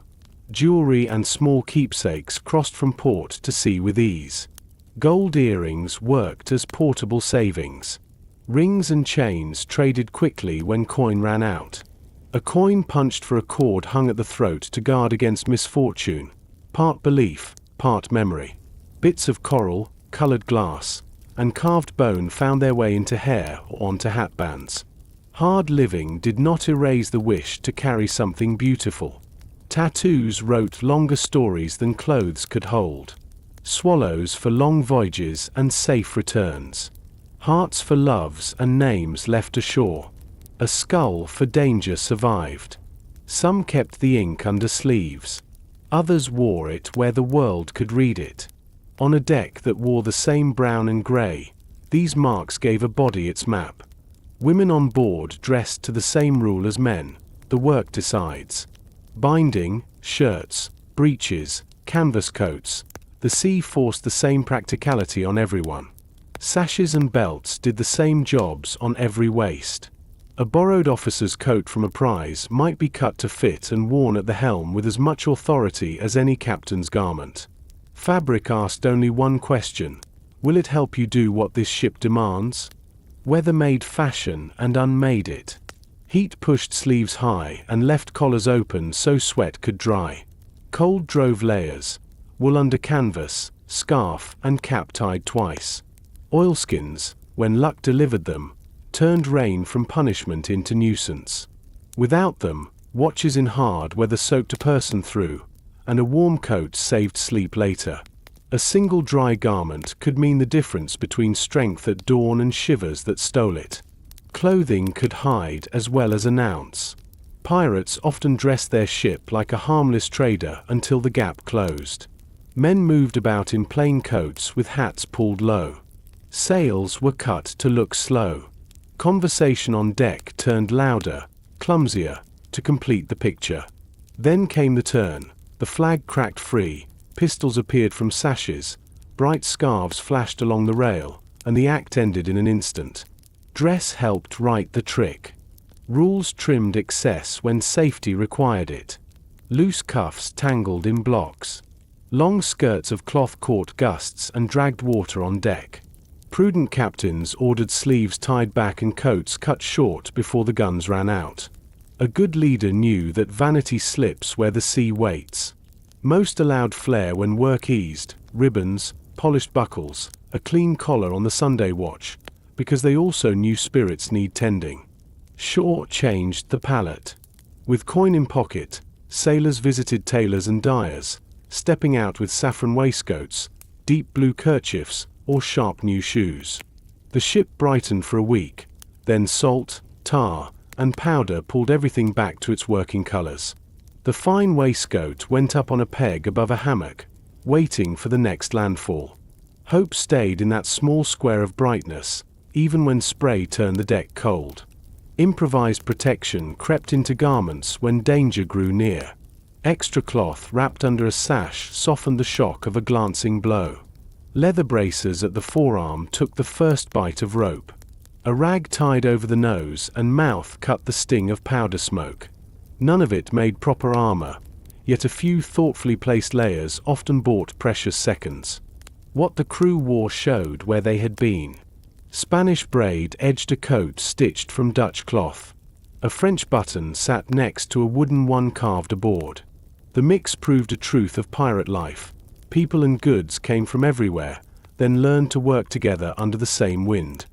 Jewelry and small keepsakes crossed from port to sea with ease. Gold earrings worked as portable savings. Rings and chains traded quickly when coin ran out. A coin punched for a cord hung at the throat to guard against misfortune, part belief, part memory. Bits of coral, colored glass, and carved bone found their way into hair or onto hatbands. Hard living did not erase the wish to carry something beautiful. Tattoos wrote longer stories than clothes could hold. Swallows for long voyages and safe returns. Hearts for loves and names left ashore. A skull for danger survived. Some kept the ink under sleeves. Others wore it where the world could read it. On a deck that wore the same brown and grey, these marks gave a body its map. Women on board dressed to the same rule as men, the work decides. Binding, shirts, breeches, canvas coats, the sea forced the same practicality on everyone. Sashes and belts did the same jobs on every waist. A borrowed officer's coat from a prize might be cut to fit and worn at the helm with as much authority as any captain's garment. Fabric asked only one question: will it help you do what this ship demands? Weather made fashion and unmade it. Heat pushed sleeves high and left collars open so sweat could dry. Cold drove layers, wool under canvas, scarf and cap tied twice. Oilskins, when luck delivered them, turned rain from punishment into nuisance. Without them, watches in hard weather soaked a person through, and a warm coat saved sleep later. A single dry garment could mean the difference between strength at dawn and shivers that stole it. Clothing could hide as well as announce. Pirates often dressed their ship like a harmless trader until the gap closed. Men moved about in plain coats with hats pulled low. Sails were cut to look slow. Conversation on deck turned louder, clumsier, to complete the picture. Then came the turn. The flag cracked free, pistols appeared from sashes, bright scarves flashed along the rail, and the act ended in an instant. Dress helped write the trick. Rules trimmed excess when safety required it. Loose cuffs tangled in blocks. Long skirts of cloth caught gusts and dragged water on deck. Prudent captains ordered sleeves tied back and coats cut short before the guns ran out. A good leader knew that vanity slips where the sea waits. Most allowed flair when work eased, ribbons, polished buckles, a clean collar on the Sunday watch, because they also knew spirits need tending. Shore changed the palette. With coin in pocket, sailors visited tailors and dyers, stepping out with saffron waistcoats, deep blue kerchiefs, or sharp new shoes. The ship brightened for a week, then salt, tar, and powder pulled everything back to its working colors. The fine waistcoat went up on a peg above a hammock, waiting for the next landfall. Hope stayed in that small square of brightness, even when spray turned the deck cold. Improvised protection crept into garments when danger grew near. Extra cloth wrapped under a sash softened the shock of a glancing blow. Leather braces at the forearm took the first bite of rope. A rag tied over the nose and mouth cut the sting of powder smoke. None of it made proper armor, yet a few thoughtfully placed layers often bought precious seconds. What the crew wore showed where they had been. Spanish braid edged a coat stitched from Dutch cloth. A French button sat next to a wooden one carved aboard. The mix proved a truth of pirate life. People and goods came from everywhere, then learned to work together under the same wind.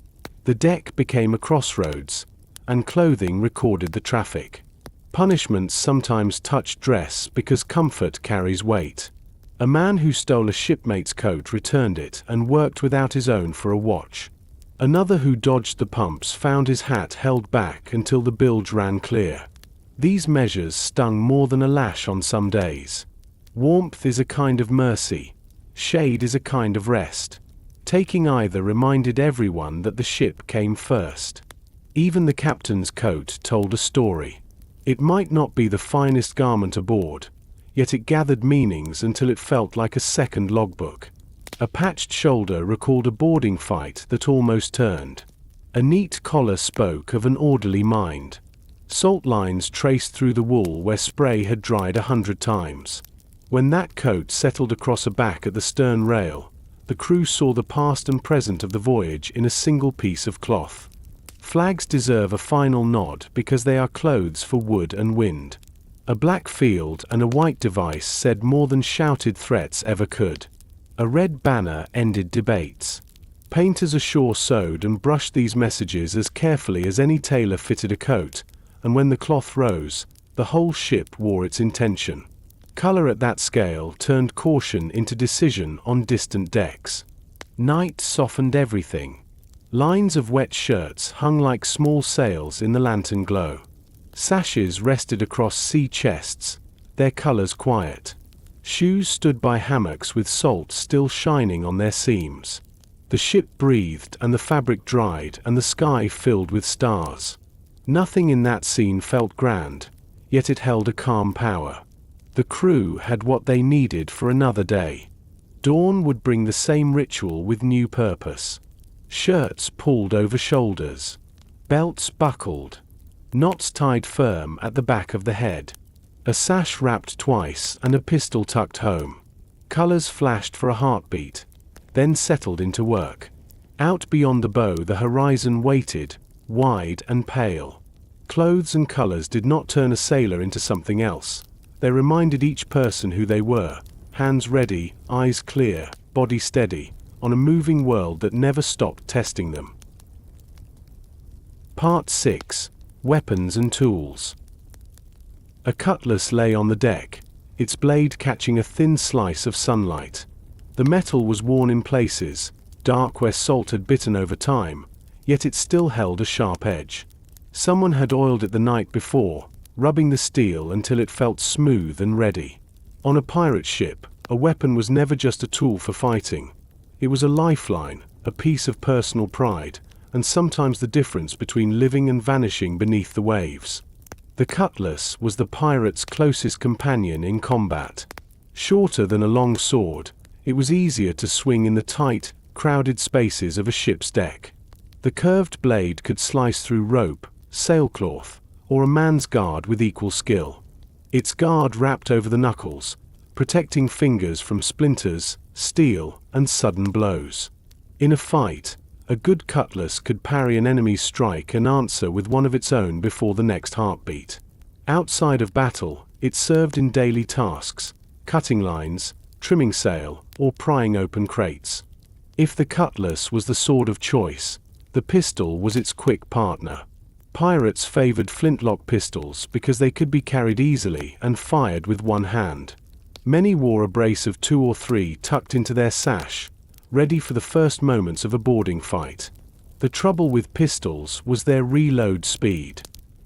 The deck became a crossroads, and clothing recorded the traffic. Punishments sometimes touched dress because comfort carries weight. A man who stole a shipmate's coat returned it and worked without his own for a watch. Another who dodged the pumps found his hat held back until the bilge ran clear. These measures stung more than a lash on some days. Warmth is a kind of mercy. Shade is a kind of rest. Taking either reminded everyone that the ship came first. Even the captain's coat told a story. It might not be the finest garment aboard, yet it gathered meanings until it felt like a second logbook. A patched shoulder recalled a boarding fight that almost turned. A neat collar spoke of an orderly mind. Salt lines traced through the wool where spray had dried 100 times. When that coat settled across a back at the stern rail, the crew saw the past and present of the voyage in a single piece of cloth. Flags deserve a final nod because they are clothes for wood and wind. A black field and a white device said more than shouted threats ever could. A red banner ended debates. Painters ashore sewed and brushed these messages as carefully as any tailor fitted a coat, and when the cloth rose, the whole ship wore its intention. Color at that scale turned caution into decision on distant decks. Night softened everything. Lines of wet shirts hung like small sails in the lantern glow. Sashes rested across sea chests, their colors quiet. Shoes stood by hammocks with salt still shining on their seams. The ship breathed and the fabric dried and the sky filled with stars. Nothing in that scene felt grand, yet it held a calm power. The crew had what they needed for another day. Dawn would bring the same ritual with new purpose. Shirts pulled over shoulders. Belts buckled. Knots tied firm at the back of the head. A sash wrapped twice and a pistol tucked home. Colors flashed for a heartbeat, then settled into work. Out beyond the bow the horizon waited, wide and pale. Clothes and colors did not turn a sailor into something else. They reminded each person who they were, hands ready, eyes clear, body steady, on a moving world that never stopped testing them. Part 6. Weapons and Tools. A cutlass lay on the deck, its blade catching a thin slice of sunlight. The metal was worn in places, dark where salt had bitten over time, yet it still held a sharp edge. Someone had oiled it the night before, rubbing the steel until it felt smooth and ready. On a pirate ship, a weapon was never just a tool for fighting. It was a lifeline, a piece of personal pride, and sometimes the difference between living and vanishing beneath the waves. The cutlass was the pirate's closest companion in combat. Shorter than a long sword, it was easier to swing in the tight, crowded spaces of a ship's deck. The curved blade could slice through rope, sailcloth, or a man's guard with equal skill. Its guard wrapped over the knuckles, protecting fingers from splinters, steel, and sudden blows. In a fight, a good cutlass could parry an enemy's strike and answer with one of its own before the next heartbeat. Outside of battle, it served in daily tasks, cutting lines, trimming sail, or prying open crates. If the cutlass was the sword of choice, the pistol was its quick partner. Pirates favored flintlock pistols because they could be carried easily and fired with one hand. Many wore a brace of 2 or 3 tucked into their sash, ready for the first moments of a boarding fight. The trouble with pistols was their reload speed.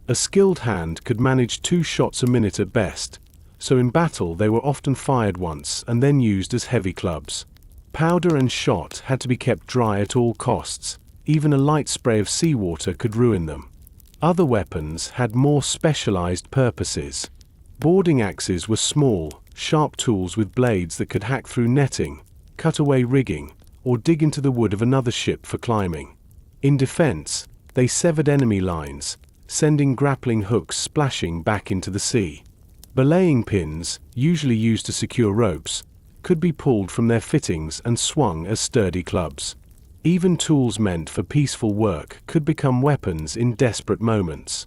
A skilled hand could manage 2 shots a minute at best, so in battle they were often fired once and then used as heavy clubs. Powder and shot had to be kept dry at all costs. Even a light spray of seawater could ruin them. Other weapons had more specialized purposes. Boarding axes were small, sharp tools with blades that could hack through netting, cut away rigging, or dig into the wood of another ship for climbing. In defense, they severed enemy lines, sending grappling hooks splashing back into the sea. Belaying pins, usually used to secure ropes, could be pulled from their fittings and swung as sturdy clubs. Even tools meant for peaceful work could become weapons in desperate moments.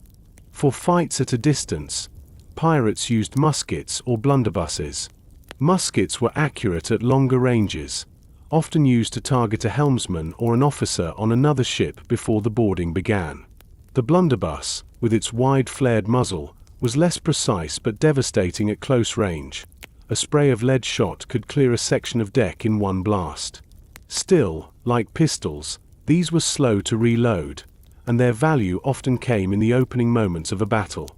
For fights at a distance, pirates used muskets or blunderbusses. Muskets were accurate at longer ranges, often used to target a helmsman or an officer on another ship before the boarding began. The blunderbuss, with its wide flared muzzle, was less precise but devastating at close range. A spray of lead shot could clear a section of deck in one blast. Still, like pistols, these were slow to reload, and their value often came in the opening moments of a battle.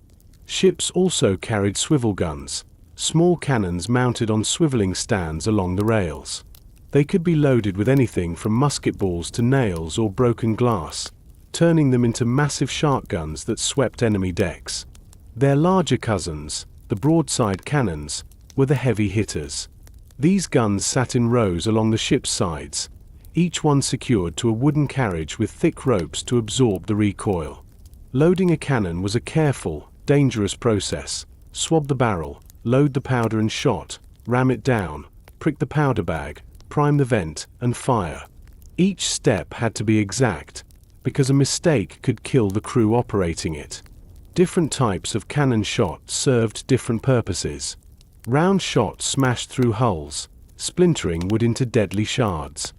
Ships also carried swivel guns, small cannons mounted on swiveling stands along the rails. They could be loaded with anything from musket balls to nails or broken glass, turning them into massive shark guns that swept enemy decks. Their larger cousins, the broadside cannons, were the heavy hitters. These guns sat in rows along the ship's sides, each one secured to a wooden carriage with thick ropes to absorb the recoil. Loading a cannon was a careful, dangerous process. Swab the barrel, load the powder and shot, ram it down, prick the powder bag, prime the vent, and fire. Each step had to be exact, because a mistake could kill the crew operating it. Different types of cannon shot served different purposes. Round shot smashed through hulls, splintering wood into deadly shards.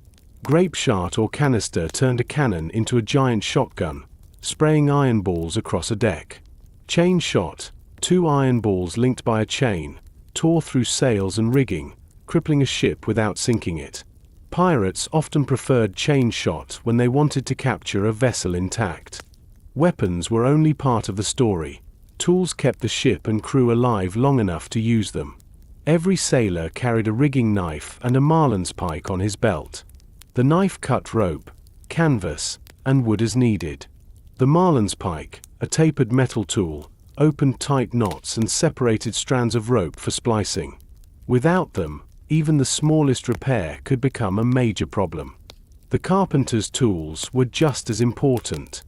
Grape shot or canister turned a cannon into a giant shotgun, spraying iron balls across a deck. Chain shot, 2 iron balls linked by a chain, tore through sails and rigging, crippling a ship without sinking it. Pirates often preferred chain shot when they wanted to capture a vessel intact. Weapons were only part of the story. Tools kept the ship and crew alive long enough to use them. Every sailor carried a rigging knife and a marlinspike on his belt. The knife cut rope, canvas, and wood as needed. The marlinspike, a tapered metal tool, opened tight knots and separated strands of rope for splicing. Without them, even the smallest repair could become a major problem. The carpenter's tools were just as important.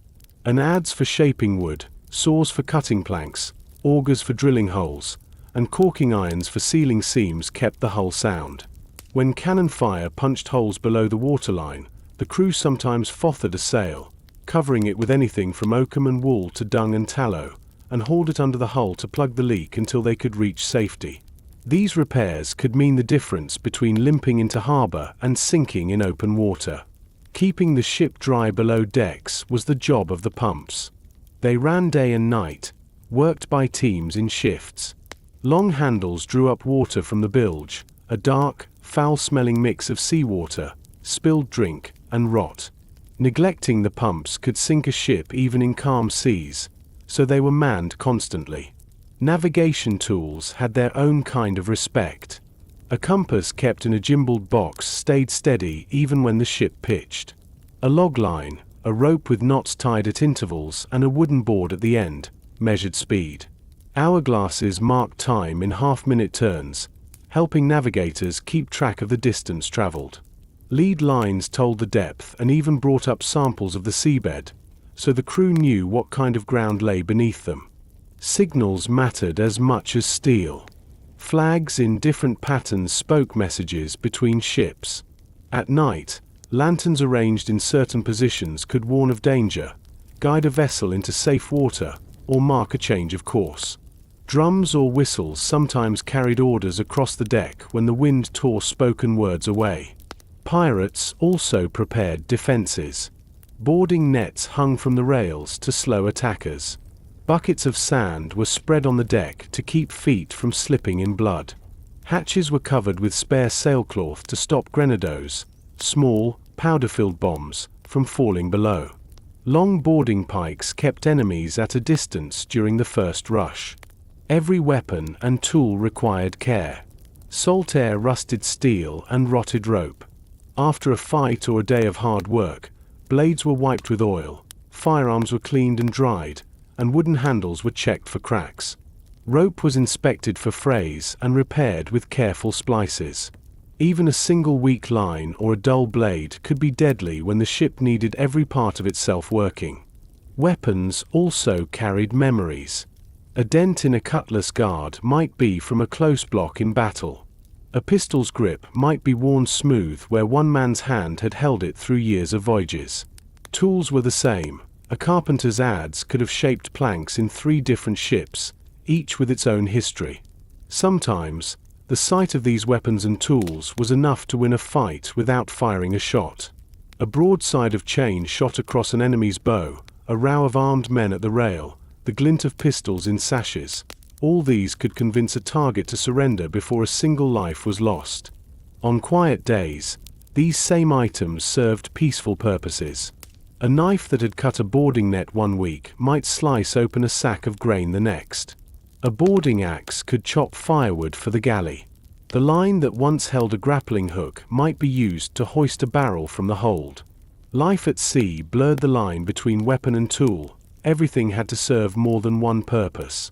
An adze for shaping wood, saws for cutting planks, augers for drilling holes, and caulking irons for sealing seams kept the hull sound. When cannon fire punched holes below the waterline, the crew sometimes fothered a sail, covering it with anything from oakum and wool to dung and tallow, and hauled it under the hull to plug the leak until they could reach safety. These repairs could mean the difference between limping into harbor and sinking in open water. Keeping the ship dry below decks was the job of the pumps. They ran day and night, worked by teams in shifts. Long handles drew up water from the bilge, a dark, foul-smelling mix of seawater, spilled drink, and rot. Neglecting the pumps could sink a ship even in calm seas, so they were manned constantly. Navigation tools had their own kind of respect. A compass kept in a gimbaled box stayed steady even when the ship pitched. A log line, a rope with knots tied at intervals, and a wooden board at the end, measured speed. Hourglasses marked time in half-minute turns, helping navigators keep track of the distance traveled. Lead lines told the depth and even brought up samples of the seabed, so the crew knew what kind of ground lay beneath them. Signals mattered as much as steel. Flags in different patterns spoke messages between ships. At night, lanterns arranged in certain positions could warn of danger, guide a vessel into safe water, or mark a change of course. Drums or whistles sometimes carried orders across the deck when the wind tore spoken words away. Pirates also prepared defenses. Boarding nets hung from the rails to slow attackers. Buckets of sand were spread on the deck to keep feet from slipping in blood. Hatches were covered with spare sailcloth to stop grenadoes, small, powder-filled bombs, from falling below. Long boarding pikes kept enemies at a distance during the first rush. Every weapon and tool required care. Salt air rusted steel and rotted rope. After a fight or a day of hard work, blades were wiped with oil, firearms were cleaned and dried, and wooden handles were checked for cracks. Rope was inspected for frays and repaired with careful splices. Even a single weak line or a dull blade could be deadly when the ship needed every part of itself working. Weapons also carried memories. A dent in a cutlass guard might be from a close block in battle. A pistol's grip might be worn smooth where one man's hand had held it through years of voyages. Tools were the same. A carpenter's adze could have shaped planks in 3 different ships, each with its own history. Sometimes, the sight of these weapons and tools was enough to win a fight without firing a shot. A broadside of chain shot across an enemy's bow, a row of armed men at the rail, the glint of pistols in sashes. All these could convince a target to surrender before a single life was lost. On quiet days, these same items served peaceful purposes. A knife that had cut a boarding net one week might slice open a sack of grain the next. A boarding axe could chop firewood for the galley. The line that once held a grappling hook might be used to hoist a barrel from the hold. Life at sea blurred the line between weapon and tool. Everything had to serve more than one purpose.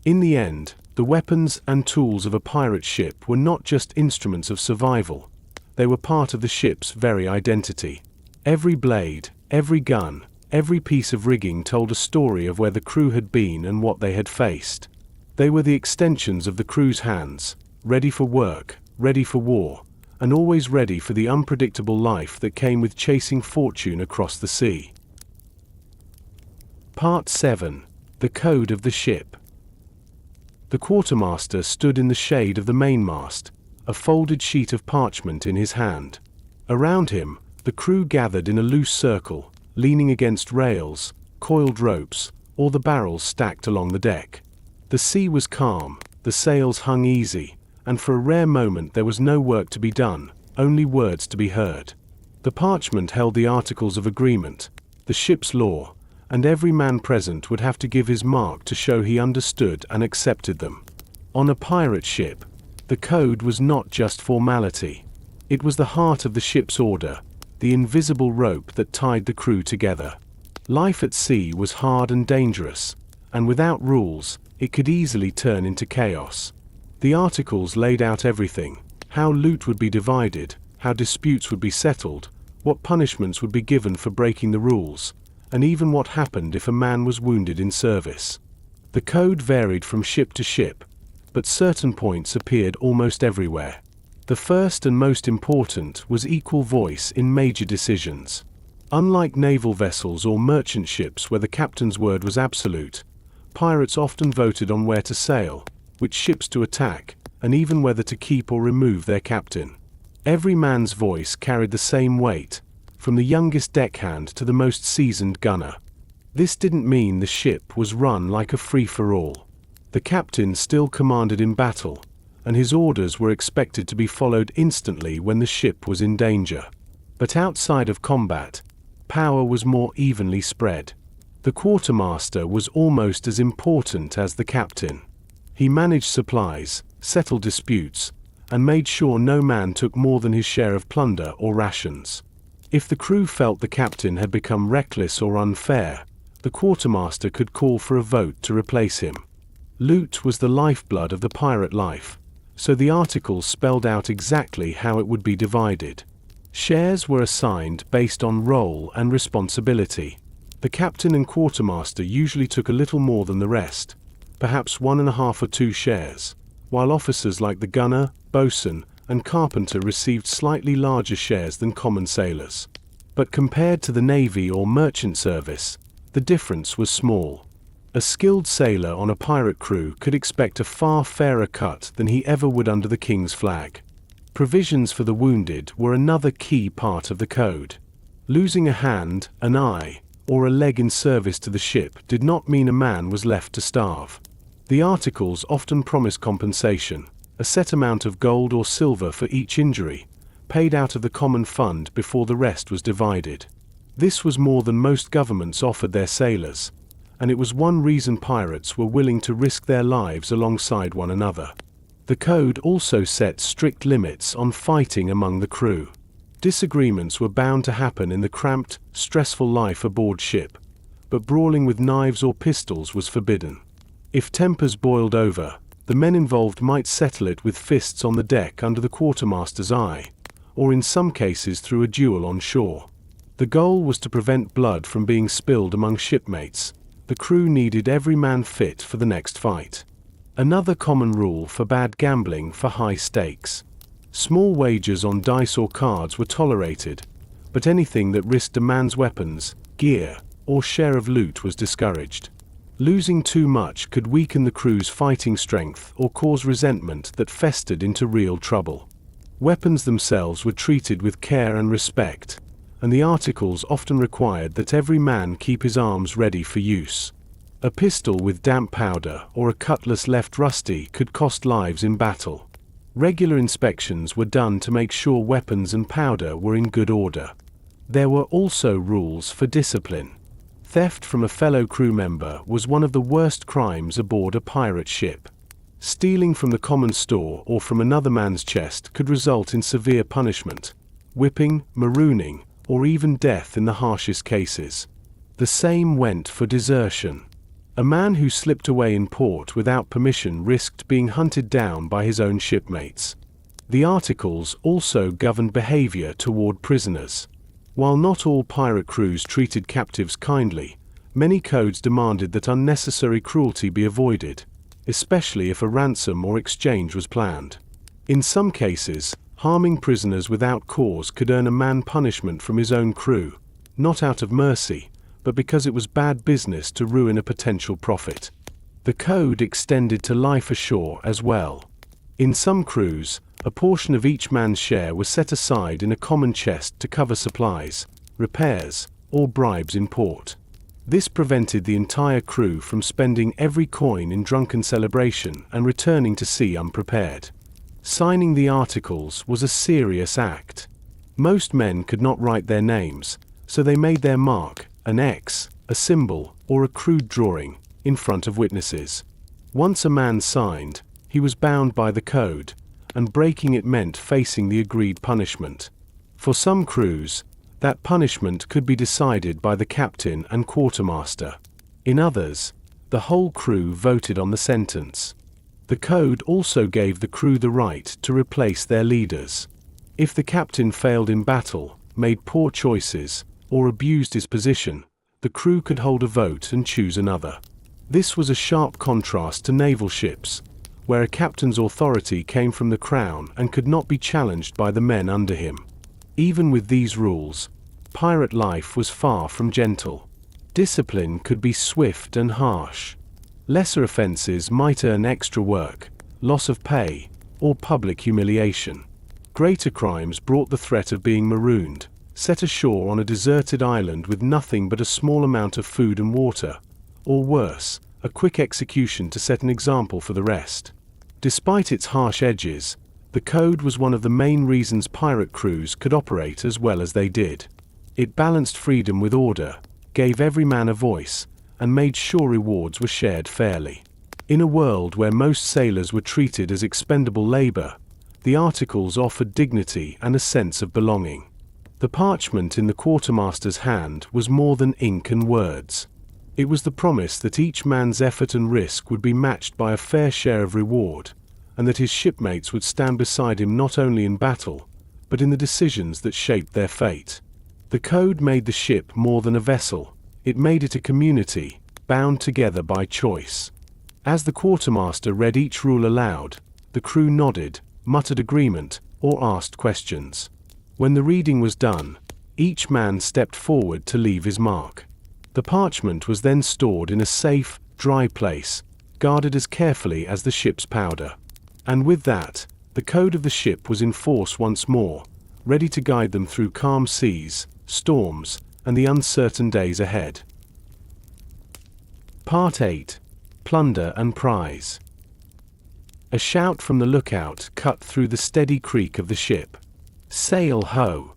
In the end, the weapons and tools of a pirate ship were not just instruments of survival. They were part of the ship's very identity. Every blade, every gun, every piece of rigging told a story of where the crew had been and what they had faced. They were the extensions of the crew's hands, ready for work, ready for war, and always ready for the unpredictable life that came with chasing fortune across the sea. Part 7. The Code of the Ship. The quartermaster stood in the shade of the mainmast, a folded sheet of parchment in his hand. Around him, the crew gathered in a loose circle, leaning against rails, coiled ropes, or the barrels stacked along the deck. The sea was calm, the sails hung easy, and for a rare moment there was no work to be done, only words to be heard. The parchment held the articles of agreement, the ship's law, and every man present would have to give his mark to show he understood and accepted them. On a pirate ship, The code was not just formality. It was the heart of the ship's order, the invisible rope that tied the crew together. Life at sea was hard and dangerous, and without rules, it could easily turn into chaos. The articles laid out everything: how loot would be divided, how disputes would be settled, what punishments would be given for breaking the rules, and even what happened if a man was wounded in service. The code varied from ship to ship, but certain points appeared almost everywhere. The first and most important was equal voice in major decisions. Unlike naval vessels or merchant ships where the captain's word was absolute, pirates often voted on where to sail, which ships to attack, and even whether to keep or remove their captain. Every man's voice carried the same weight, from the youngest deckhand to the most seasoned gunner. This didn't mean the ship was run like a free-for-all. The captain still commanded in battle, and his orders were expected to be followed instantly when the ship was in danger. But outside of combat, power was more evenly spread. The quartermaster was almost as important as the captain. He managed supplies, settled disputes, and made sure no man took more than his share of plunder or rations. If the crew felt the captain had become reckless or unfair, the quartermaster could call for a vote to replace him. Loot was the lifeblood of the pirate life, so the articles spelled out exactly how it would be divided. Shares were assigned based on role and responsibility. The captain and quartermaster usually took a little more than the rest, perhaps 1.5 or 2 shares, while officers like the gunner, boatswain, and carpenter received slightly larger shares than common sailors. But compared to the navy or merchant service, the difference was small. A skilled sailor on a pirate crew could expect a far fairer cut than he ever would under the king's flag. Provisions for the wounded were another key part of the code. Losing a hand, an eye, or a leg in service to the ship did not mean a man was left to starve. The articles often promised compensation, a set amount of gold or silver for each injury, paid out of the common fund before the rest was divided. This was more than most governments offered their sailors, and it was one reason pirates were willing to risk their lives alongside one another. The code also set strict limits on fighting among the crew. Disagreements were bound to happen in the cramped, stressful life aboard ship, but brawling with knives or pistols was forbidden. If tempers boiled over, the men involved might settle it with fists on the deck under the quartermaster's eye, or in some cases through a duel on shore. The goal was to prevent blood from being spilled among shipmates. The crew needed every man fit for the next fight. Another common rule forbade gambling for high stakes. Small wagers on dice or cards were tolerated, but anything that risked a man's weapons, gear, or share of loot was discouraged. Losing too much could weaken the crew's fighting strength or cause resentment that festered into real trouble. Weapons themselves were treated with care and respect, and the articles often required that every man keep his arms ready for use. A pistol with damp powder or a cutlass left rusty could cost lives in battle. Regular inspections were done to make sure weapons and powder were in good order. There were also rules for discipline. Theft from a fellow crew member was one of the worst crimes aboard a pirate ship. Stealing from the common store or from another man's chest could result in severe punishment: whipping, marooning, or even death in the harshest cases. The same went for desertion. A man who slipped away in port without permission risked being hunted down by his own shipmates. The articles also governed behavior toward prisoners. While not all pirate crews treated captives kindly, many codes demanded that unnecessary cruelty be avoided, especially if a ransom or exchange was planned. In some cases, harming prisoners without cause could earn a man punishment from his own crew, not out of mercy, but because it was bad business to ruin a potential profit. The code extended to life ashore as well. In some crews, a portion of each man's share was set aside in a common chest to cover supplies, repairs, or bribes in port. This prevented the entire crew from spending every coin in drunken celebration and returning to sea unprepared. Signing the articles was a serious act. Most men could not write their names, so they made their mark, an X, a symbol, or a crude drawing, in front of witnesses. Once a man signed, he was bound by the code, and breaking it meant facing the agreed punishment. For some crews, that punishment could be decided by the captain and quartermaster. In others, the whole crew voted on the sentence. The code also gave the crew the right to replace their leaders. If the captain failed in battle, made poor choices, or abused his position, the crew could hold a vote and choose another. This was a sharp contrast to naval ships, where a captain's authority came from the crown and could not be challenged by the men under him. Even with these rules, pirate life was far from gentle. Discipline could be swift and harsh. Lesser offenses might earn extra work, loss of pay, or public humiliation. Greater crimes brought the threat of being marooned, set ashore on a deserted island with nothing but a small amount of food and water, or worse, a quick execution to set an example for the rest. Despite its harsh edges, the code was one of the main reasons pirate crews could operate as well as they did. It balanced freedom with order, gave every man a voice, and made sure rewards were shared fairly. In a world where most sailors were treated as expendable labor, the articles offered dignity and a sense of belonging. The parchment in the quartermaster's hand was more than ink and words. It was the promise that each man's effort and risk would be matched by a fair share of reward, and that his shipmates would stand beside him not only in battle, but in the decisions that shaped their fate. The code made the ship more than a vessel. It made it a community, bound together by choice. As the quartermaster read each rule aloud, the crew nodded, muttered agreement, or asked questions. When the reading was done, each man stepped forward to leave his mark. The parchment was then stored in a safe, dry place, guarded as carefully as the ship's powder. And with that, the code of the ship was in force once more, ready to guide them through calm seas, storms, and the uncertain days ahead. Part 8. Plunder and Prize. A shout from the lookout cut through the steady creak of the ship. "Sail ho!"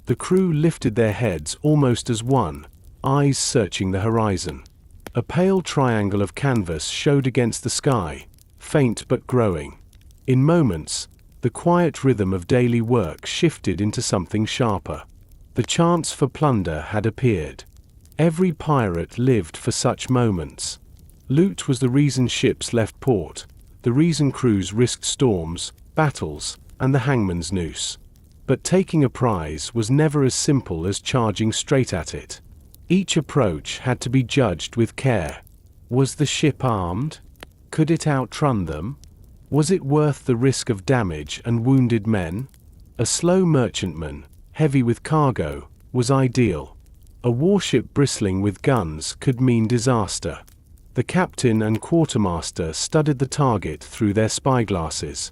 The crew lifted their heads almost as one, eyes searching the horizon. A pale triangle of canvas showed against the sky, faint but growing. In moments, the quiet rhythm of daily work shifted into something sharper. The chance for plunder had appeared. Every pirate lived for such moments. Loot was the reason ships left port, the reason crews risked storms, battles, and the hangman's noose. But taking a prize was never as simple as charging straight at it. Each approach had to be judged with care. Was the ship armed? Could it outrun them? Was it worth the risk of damage and wounded men? A slow merchantman, heavy with cargo, was ideal. A warship bristling with guns could mean disaster. The captain and quartermaster studied the target through their spyglasses.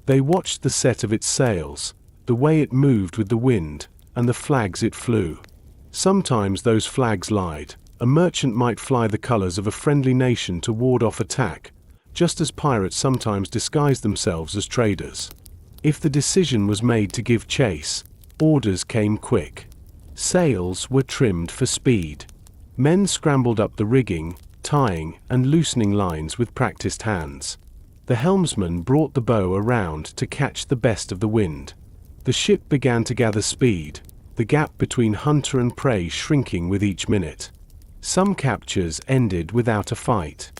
They watched the set of its sails, the way it moved with the wind, and the flags it flew. Sometimes those flags lied. A merchant might fly the colors of a friendly nation to ward off attack, just as pirates sometimes disguised themselves as traders. If the decision was made to give chase, orders came quick. Sails were trimmed for speed. Men scrambled up the rigging, tying and loosening lines with practiced hands. The helmsman brought the bow around to catch the best of the wind. The ship began to gather speed, the gap between hunter and prey shrinking with each minute. Some captures ended without a fight.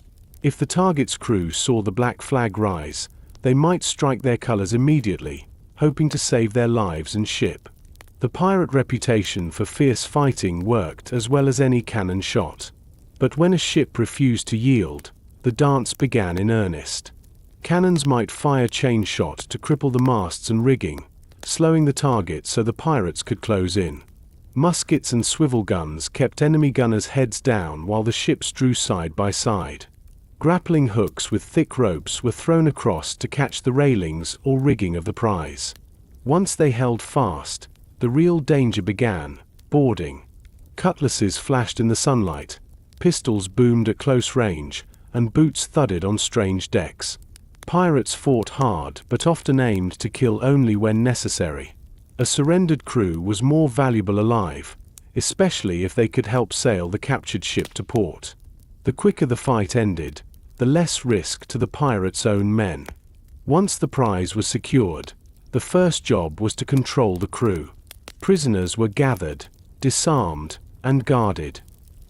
If the target's crew saw the black flag rise, they might strike their colors immediately, hoping to save their lives and ship. The pirate reputation for fierce fighting worked as well as any cannon shot. But when a ship refused to yield, the dance began in earnest. Cannons might fire chain shot to cripple the masts and rigging, slowing the target so the pirates could close in. Muskets and swivel guns kept enemy gunners' heads down while the ships drew side by side. Grappling hooks with thick ropes were thrown across to catch the railings or rigging of the prize. Once they held fast, the real danger began: boarding. Cutlasses flashed in the sunlight, pistols boomed at close range, and boots thudded on strange decks. Pirates fought hard but often aimed to kill only when necessary. A surrendered crew was more valuable alive, especially if they could help sail the captured ship to port. The quicker the fight ended, the less risk to the pirates' own men. Once the prize was secured, the first job was to control the crew. Prisoners were gathered, disarmed, and guarded.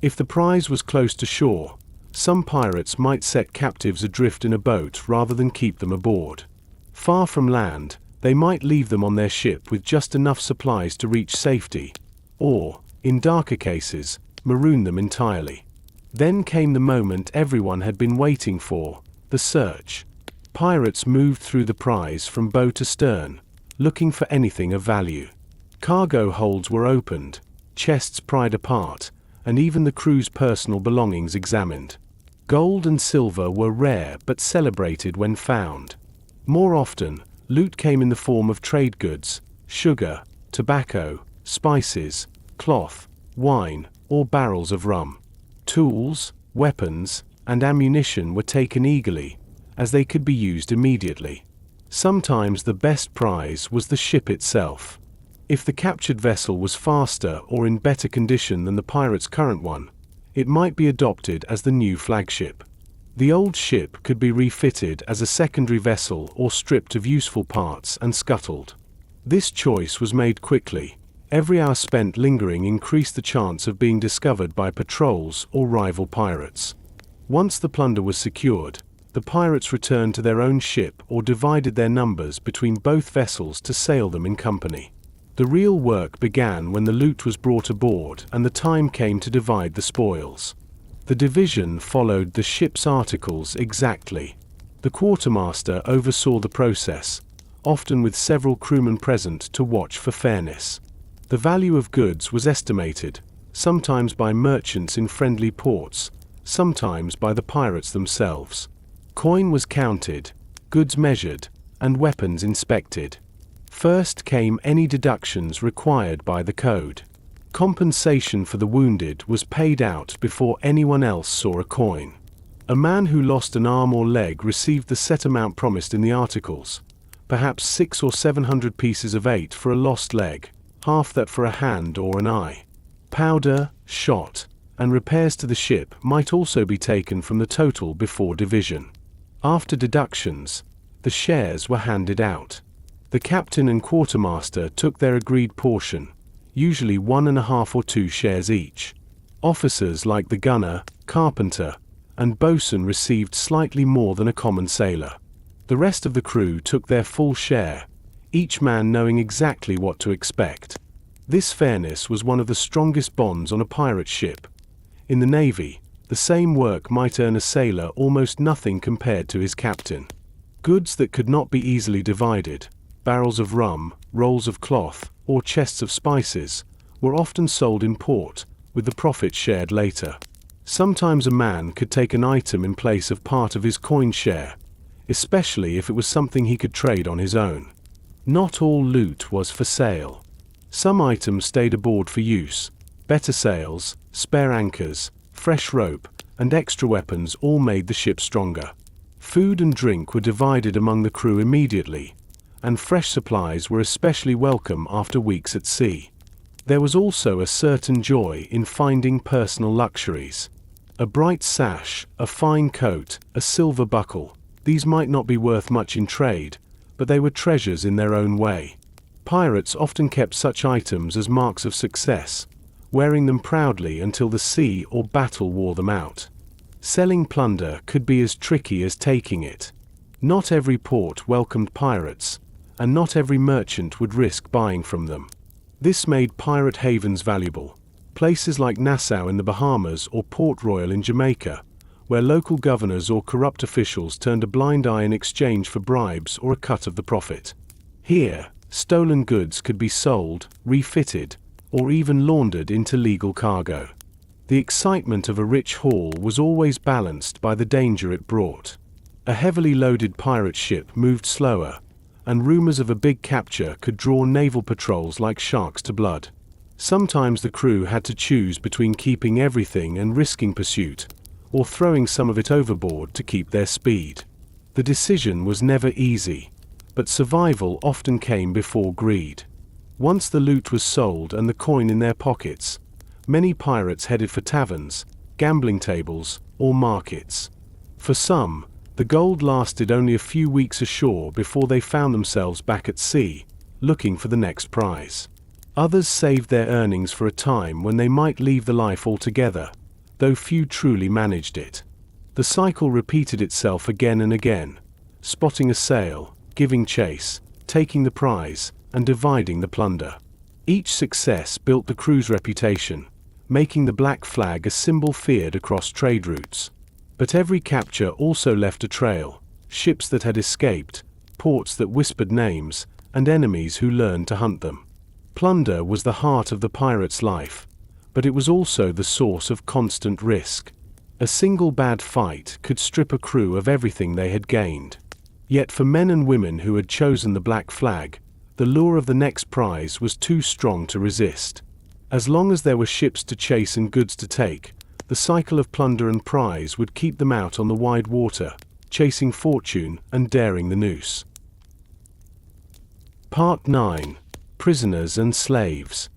If the prize was close to shore, some pirates might set captives adrift in a boat rather than keep them aboard. Far from land, they might leave them on their ship with just enough supplies to reach safety, or, in darker cases, maroon them entirely. Then came the moment everyone had been waiting for, the search. Pirates moved through the prize from bow to stern, looking for anything of value. Cargo holds were opened, chests pried apart, and even the crew's personal belongings examined. Gold and silver were rare but celebrated when found. More often, loot came in the form of trade goods, sugar, tobacco, spices, cloth, wine, or barrels of rum. Tools, weapons, and ammunition were taken eagerly, as they could be used immediately. Sometimes the best prize was the ship itself. If the captured vessel was faster or in better condition than the pirate's current one, it might be adopted as the new flagship. The old ship could be refitted as a secondary vessel or stripped of useful parts and scuttled. This choice was made quickly. Every hour spent lingering increased the chance of being discovered by patrols or rival pirates. Once the plunder was secured, the pirates returned to their own ship or divided their numbers between both vessels to sail them in company. The real work began when the loot was brought aboard and the time came to divide the spoils. The division followed the ship's articles exactly. The quartermaster oversaw the process, often with several crewmen present to watch for fairness. The value of goods was estimated, sometimes by merchants in friendly ports, sometimes by the pirates themselves. Coin was counted, goods measured, and weapons inspected. First came any deductions required by the code. Compensation for the wounded was paid out before anyone else saw a coin. A man who lost an arm or leg received the set amount promised in the articles, perhaps 600 or 700 pieces of 8 for a lost leg, half that for a hand or an eye. Powder, shot, and repairs to the ship might also be taken from the total before division. After deductions, the shares were handed out. The captain and quartermaster took their agreed portion, usually 1.5 or 2 shares each. Officers like the gunner, carpenter, and boatswain received slightly more than a common sailor. The rest of the crew took their full share, each man knowing exactly what to expect. This fairness was one of the strongest bonds on a pirate ship. In the Navy, the same work might earn a sailor almost nothing compared to his captain. Goods that could not be easily divided, barrels of rum, rolls of cloth, or chests of spices, were often sold in port, with the profit shared later. Sometimes a man could take an item in place of part of his coin share, especially if it was something he could trade on his own. Not all loot was for sale. Some items stayed aboard for use. Better sails, spare anchors, fresh rope, and extra weapons all made the ship stronger. Food and drink were divided among the crew immediately, and fresh supplies were especially welcome after weeks at sea. There was also a certain joy in finding personal luxuries. A bright sash, a fine coat, a silver buckle, these might not be worth much in trade, but they were treasures in their own way. Pirates often kept such items as marks of success, wearing them proudly until the sea or battle wore them out. Selling plunder could be as tricky as taking it. Not every port welcomed pirates, and not every merchant would risk buying from them. This made pirate havens valuable. Places like Nassau in the Bahamas or Port Royal in Jamaica, where local governors or corrupt officials turned a blind eye in exchange for bribes or a cut of the profit. Here, stolen goods could be sold, refitted, or even laundered into legal cargo. The excitement of a rich haul was always balanced by the danger it brought. A heavily loaded pirate ship moved slower, and rumors of a big capture could draw naval patrols like sharks to blood. Sometimes the crew had to choose between keeping everything and risking pursuit, or throwing some of it overboard to keep their speed. The decision was never easy, but survival often came before greed. Once the loot was sold and the coin in their pockets, many pirates headed for taverns, gambling tables, or markets. For some, The gold lasted only a few weeks ashore before they found themselves back at sea, looking for the next prize. Others saved their earnings for a time when they might leave the life altogether, though few truly managed it. The cycle repeated itself again and again, spotting a sail, giving chase, taking the prize, and dividing the plunder. Each success built the crew's reputation, making the black flag a symbol feared across trade routes. But every capture also left a trail: ships that had escaped, ports that whispered names, and enemies who learned to hunt them. Plunder was the heart of the pirate's life, but it was also the source of constant risk. A single bad fight could strip a crew of everything they had gained. Yet for men and women who had chosen the black flag, the lure of the next prize was too strong to resist. As long as there were ships to chase and goods to take, the cycle of plunder and prize would keep them out on the wide water, chasing fortune and daring the noose. Part 9. Prisoners and Slaves.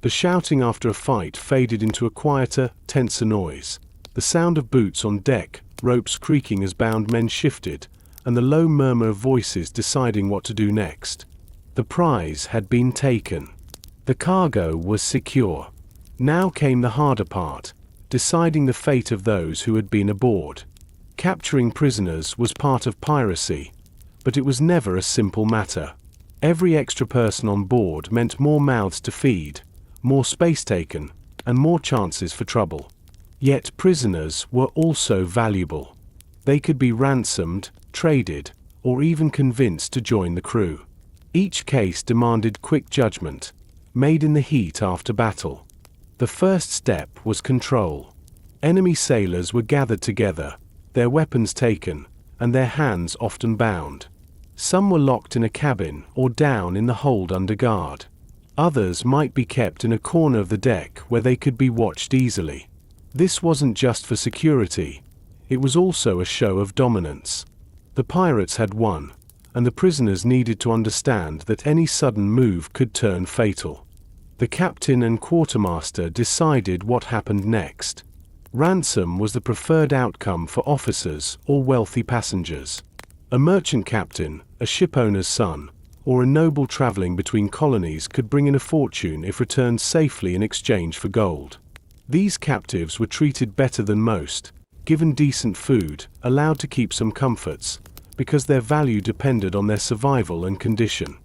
The shouting after a fight faded into a quieter, tenser noise. The sound of boots on deck, ropes creaking as bound men shifted, and the low murmur of voices deciding what to do next. The prize had been taken. The cargo was secure. Now came the harder part, deciding the fate of those who had been aboard. Capturing prisoners was part of piracy, but it was never a simple matter. Every extra person on board meant more mouths to feed, more space taken, and more chances for trouble. Yet prisoners were also valuable. They could be ransomed, traded, or even convinced to join the crew. Each case demanded quick judgment, made in the heat after battle. The first step was control. Enemy sailors were gathered together, their weapons taken, and their hands often bound. Some were locked in a cabin or down in the hold under guard. Others might be kept in a corner of the deck where they could be watched easily. This wasn't just for security, it was also a show of dominance. The pirates had won, and the prisoners needed to understand that any sudden move could turn fatal. The captain and quartermaster decided what happened next. Ransom was the preferred outcome for officers or wealthy passengers. A merchant captain, a shipowner's son, or a noble traveling between colonies could bring in a fortune if returned safely in exchange for gold. These captives were treated better than most, given decent food, allowed to keep some comforts, because their value depended on their survival and condition.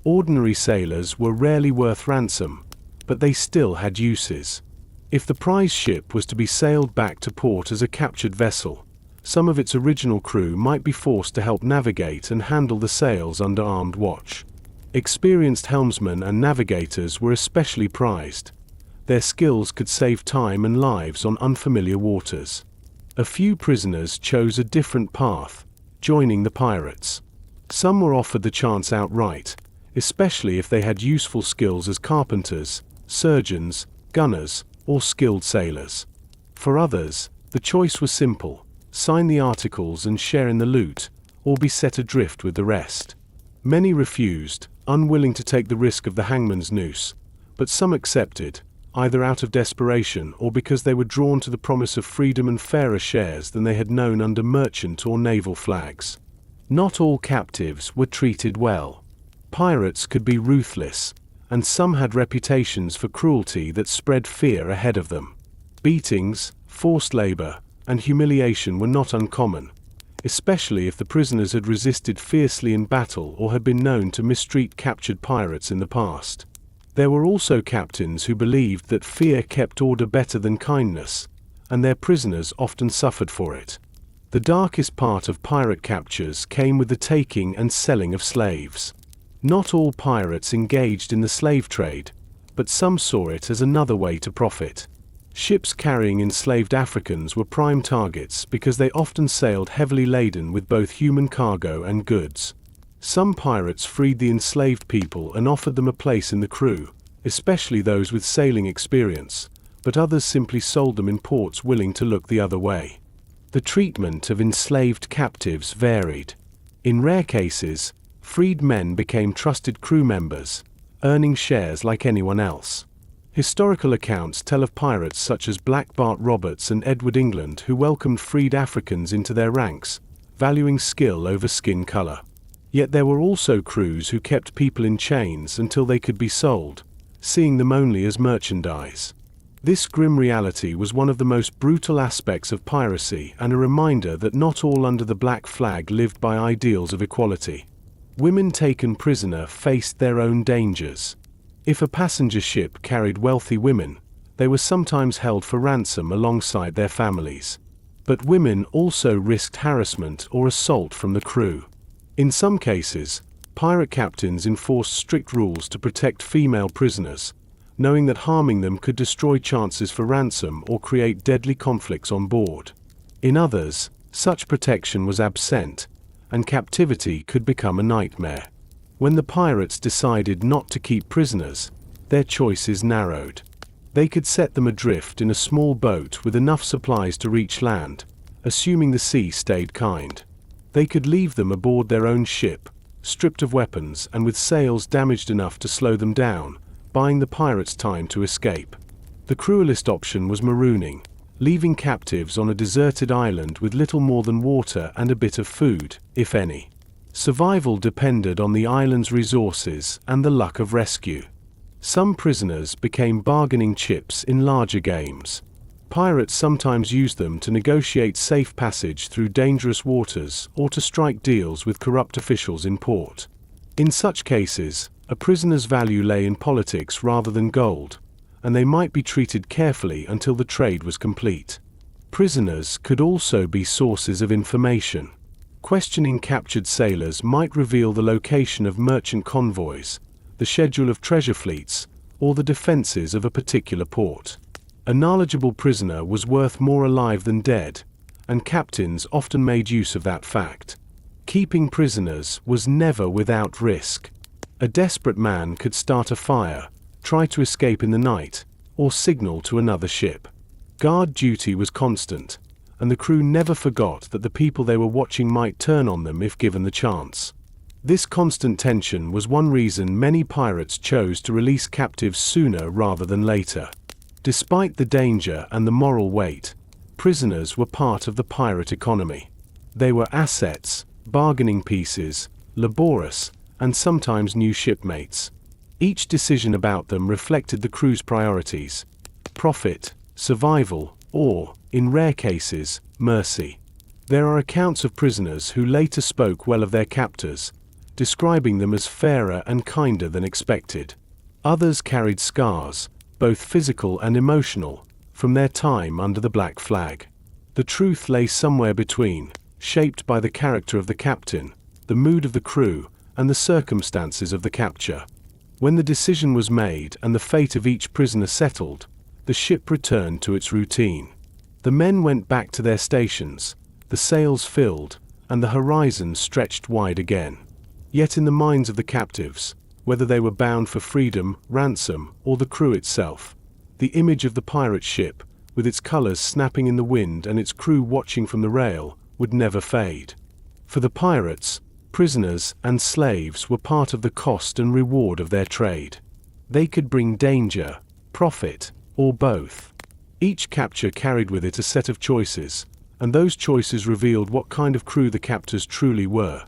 Ordinary sailors were rarely worth ransom, but they still had uses. If the prize ship was to be sailed back to port as a captured vessel, some of its original crew might be forced to help navigate and handle the sails under armed watch. Experienced helmsmen and navigators were especially prized. Their skills could save time and lives on unfamiliar waters. A few prisoners chose a different path, joining the pirates. Some were offered the chance outright, especially if they had useful skills as carpenters, surgeons, gunners, or skilled sailors. For others, the choice was simple: sign the articles and share in the loot, or be set adrift with the rest. Many refused, unwilling to take the risk of the hangman's noose, but some accepted, either out of desperation or because they were drawn to the promise of freedom and fairer shares than they had known under merchant or naval flags. Not all captives were treated well. Pirates could be ruthless, and some had reputations for cruelty that spread fear ahead of them. Beatings, forced labor, and humiliation were not uncommon, especially if the prisoners had resisted fiercely in battle or had been known to mistreat captured pirates in the past. There were also captains who believed that fear kept order better than kindness, and their prisoners often suffered for it. The darkest part of pirate captures came with the taking and selling of slaves. Not all pirates engaged in the slave trade, but some saw it as another way to profit. Ships carrying enslaved Africans were prime targets because they often sailed heavily laden with both human cargo and goods. Some pirates freed the enslaved people and offered them a place in the crew, especially those with sailing experience, but others simply sold them in ports willing to look the other way. The treatment of enslaved captives varied. In rare cases, freed men became trusted crew members, earning shares like anyone else. Historical accounts tell of pirates such as Black Bart Roberts and Edward England who welcomed freed Africans into their ranks, valuing skill over skin color. Yet there were also crews who kept people in chains until they could be sold, seeing them only as merchandise. This grim reality was one of the most brutal aspects of piracy and a reminder that not all under the black flag lived by ideals of equality. Women taken prisoner faced their own dangers. If a passenger ship carried wealthy women, they were sometimes held for ransom alongside their families. But women also risked harassment or assault from the crew. In some cases, pirate captains enforced strict rules to protect female prisoners, knowing that harming them could destroy chances for ransom or create deadly conflicts on board. In others, such protection was absent, and captivity could become a nightmare. When the pirates decided not to keep prisoners, their choices narrowed. They could set them adrift in a small boat with enough supplies to reach land, assuming the sea stayed kind. They could leave them aboard their own ship, stripped of weapons and with sails damaged enough to slow them down, buying the pirates time to escape. The cruelest option was marooning, leaving captives on a deserted island with little more than water and a bit of food, if any. Survival depended on the island's resources and the luck of rescue. Some prisoners became bargaining chips in larger games. Pirates sometimes used them to negotiate safe passage through dangerous waters or to strike deals with corrupt officials in port. In such cases, a prisoner's value lay in politics rather than gold, and they might be treated carefully until the trade was complete. Prisoners could also be sources of information. Questioning captured sailors might reveal the location of merchant convoys, the schedule of treasure fleets, or the defenses of a particular port. A knowledgeable prisoner was worth more alive than dead, and captains often made use of that fact. Keeping prisoners was never without risk. A desperate man could start a fire, try to escape in the night, or signal to another ship. Guard duty was constant, and the crew never forgot that the people they were watching might turn on them if given the chance. This constant tension was one reason many pirates chose to release captives sooner rather than later. Despite the danger and the moral weight, prisoners were part of the pirate economy. They were assets, bargaining pieces, laborious, and sometimes new shipmates. Each decision about them reflected the crew's priorities: profit, survival, or, in rare cases, mercy. There are accounts of prisoners who later spoke well of their captors, describing them as fairer and kinder than expected. Others carried scars, both physical and emotional, from their time under the black flag. The truth lay somewhere between, shaped by the character of the captain, the mood of the crew, and the circumstances of the capture. When the decision was made and the fate of each prisoner settled, the ship returned to its routine. The men went back to their stations, the sails filled, and the horizon stretched wide again. Yet in the minds of the captives, whether they were bound for freedom, ransom, or the crew itself, the image of the pirate ship, with its colors snapping in the wind and its crew watching from the rail, would never fade. For the pirates, prisoners and slaves were part of the cost and reward of their trade. They could bring danger, profit, or both. Each capture carried with it a set of choices, and those choices revealed what kind of crew the captors truly were: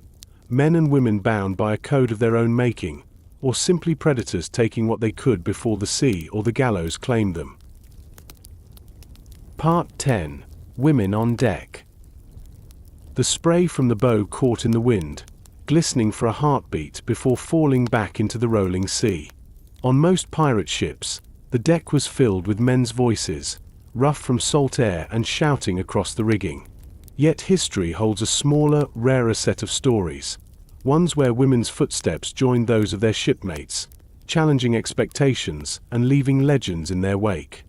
men and women bound by a code of their own making, or simply predators taking what they could before the sea or the gallows claimed them. Part 10. Women on Deck. The spray from the bow caught in the wind, glistening for a heartbeat before falling back into the rolling sea. On most pirate ships, the deck was filled with men's voices, rough from salt air and shouting across the rigging. Yet history holds a smaller, rarer set of stories, ones where women's footsteps joined those of their shipmates, challenging expectations and leaving legends in their wake.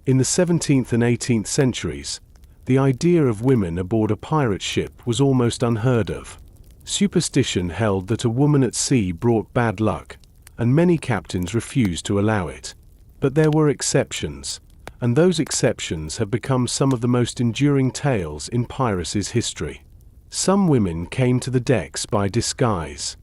In the 17th and 18th centuries, the idea of women aboard a pirate ship was almost unheard of. Superstition held that a woman at sea brought bad luck, and many captains refused to allow it. But there were exceptions, and those exceptions have become some of the most enduring tales in piracy's history. Some women came to the decks by disguise.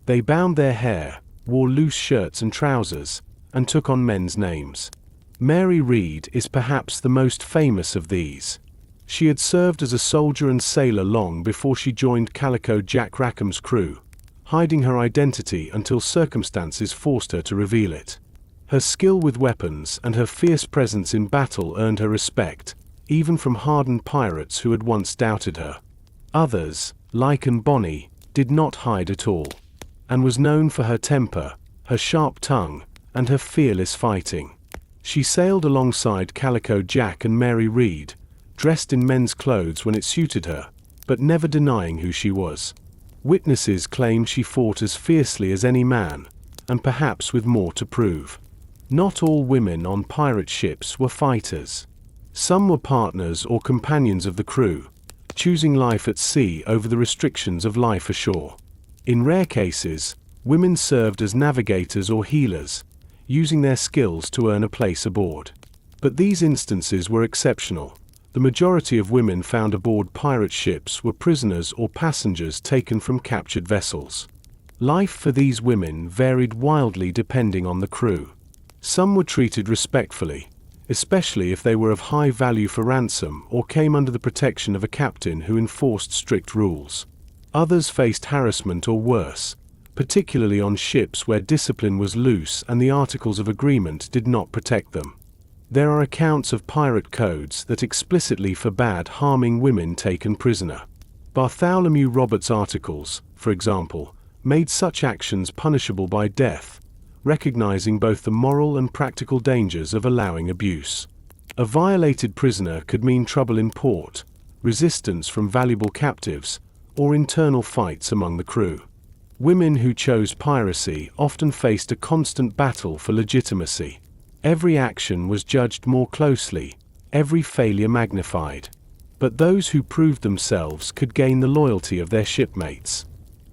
They bound their hair, wore loose shirts and trousers, and took on men's names. Mary Read is perhaps the most famous of these. She had served as a soldier and sailor long before she joined Calico Jack Rackham's crew, hiding her identity until circumstances forced her to reveal it. Her skill with weapons and her fierce presence in battle earned her respect, even from hardened pirates who had once doubted her. Others, like Bonnie, did not hide at all, and was known for her temper, her sharp tongue, and her fearless fighting. She sailed alongside Calico Jack and Mary Read, dressed in men's clothes when it suited her, but never denying who she was. Witnesses claimed she fought as fiercely as any man, and perhaps with more to prove. Not all women on pirate ships were fighters. Some were partners or companions of the crew, choosing life at sea over the restrictions of life ashore. In rare cases, women served as navigators or healers, using their skills to earn a place aboard. But these instances were exceptional. The majority of women found aboard pirate ships were prisoners or passengers taken from captured vessels. Life for these women varied wildly depending on the crew. Some were treated respectfully, especially if they were of high value for ransom or came under the protection of a captain who enforced strict rules. Others faced harassment or worse, particularly on ships where discipline was loose and the Articles of Agreement did not protect them. There are accounts of pirate codes that explicitly forbade harming women taken prisoner. Bartholomew Roberts' articles, for example, made such actions punishable by death, recognizing both the moral and practical dangers of allowing abuse. A violated prisoner could mean trouble in port, resistance from valuable captives, or internal fights among the crew. Women who chose piracy often faced a constant battle for legitimacy. Every action was judged more closely, every failure magnified. But those who proved themselves could gain the loyalty of their shipmates.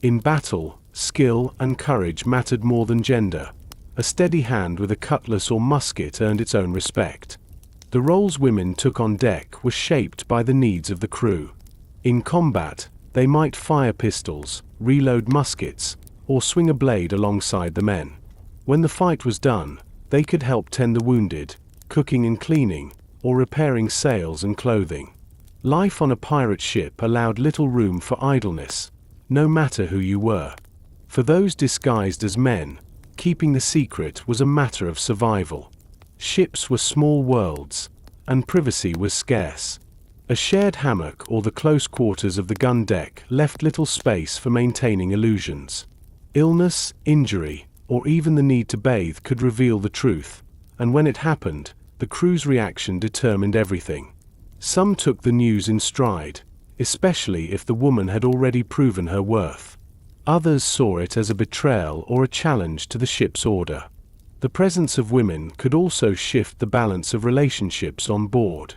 In battle, skill and courage mattered more than gender. A steady hand with a cutlass or musket earned its own respect. The roles women took on deck were shaped by the needs of the crew. In combat, they might fire pistols, reload muskets, or swing a blade alongside the men. When the fight was done, they could help tend the wounded, cooking and cleaning, or repairing sails and clothing. Life on a pirate ship allowed little room for idleness, no matter who you were. For those disguised as men, keeping the secret was a matter of survival. Ships were small worlds, and privacy was scarce. A shared hammock or the close quarters of the gun deck left little space for maintaining illusions. Illness, injury, or even the need to bathe could reveal the truth, and when it happened, the crew's reaction determined everything. Some took the news in stride, especially if the woman had already proven her worth. Others saw it as a betrayal or a challenge to the ship's order. The presence of women could also shift the balance of relationships on board.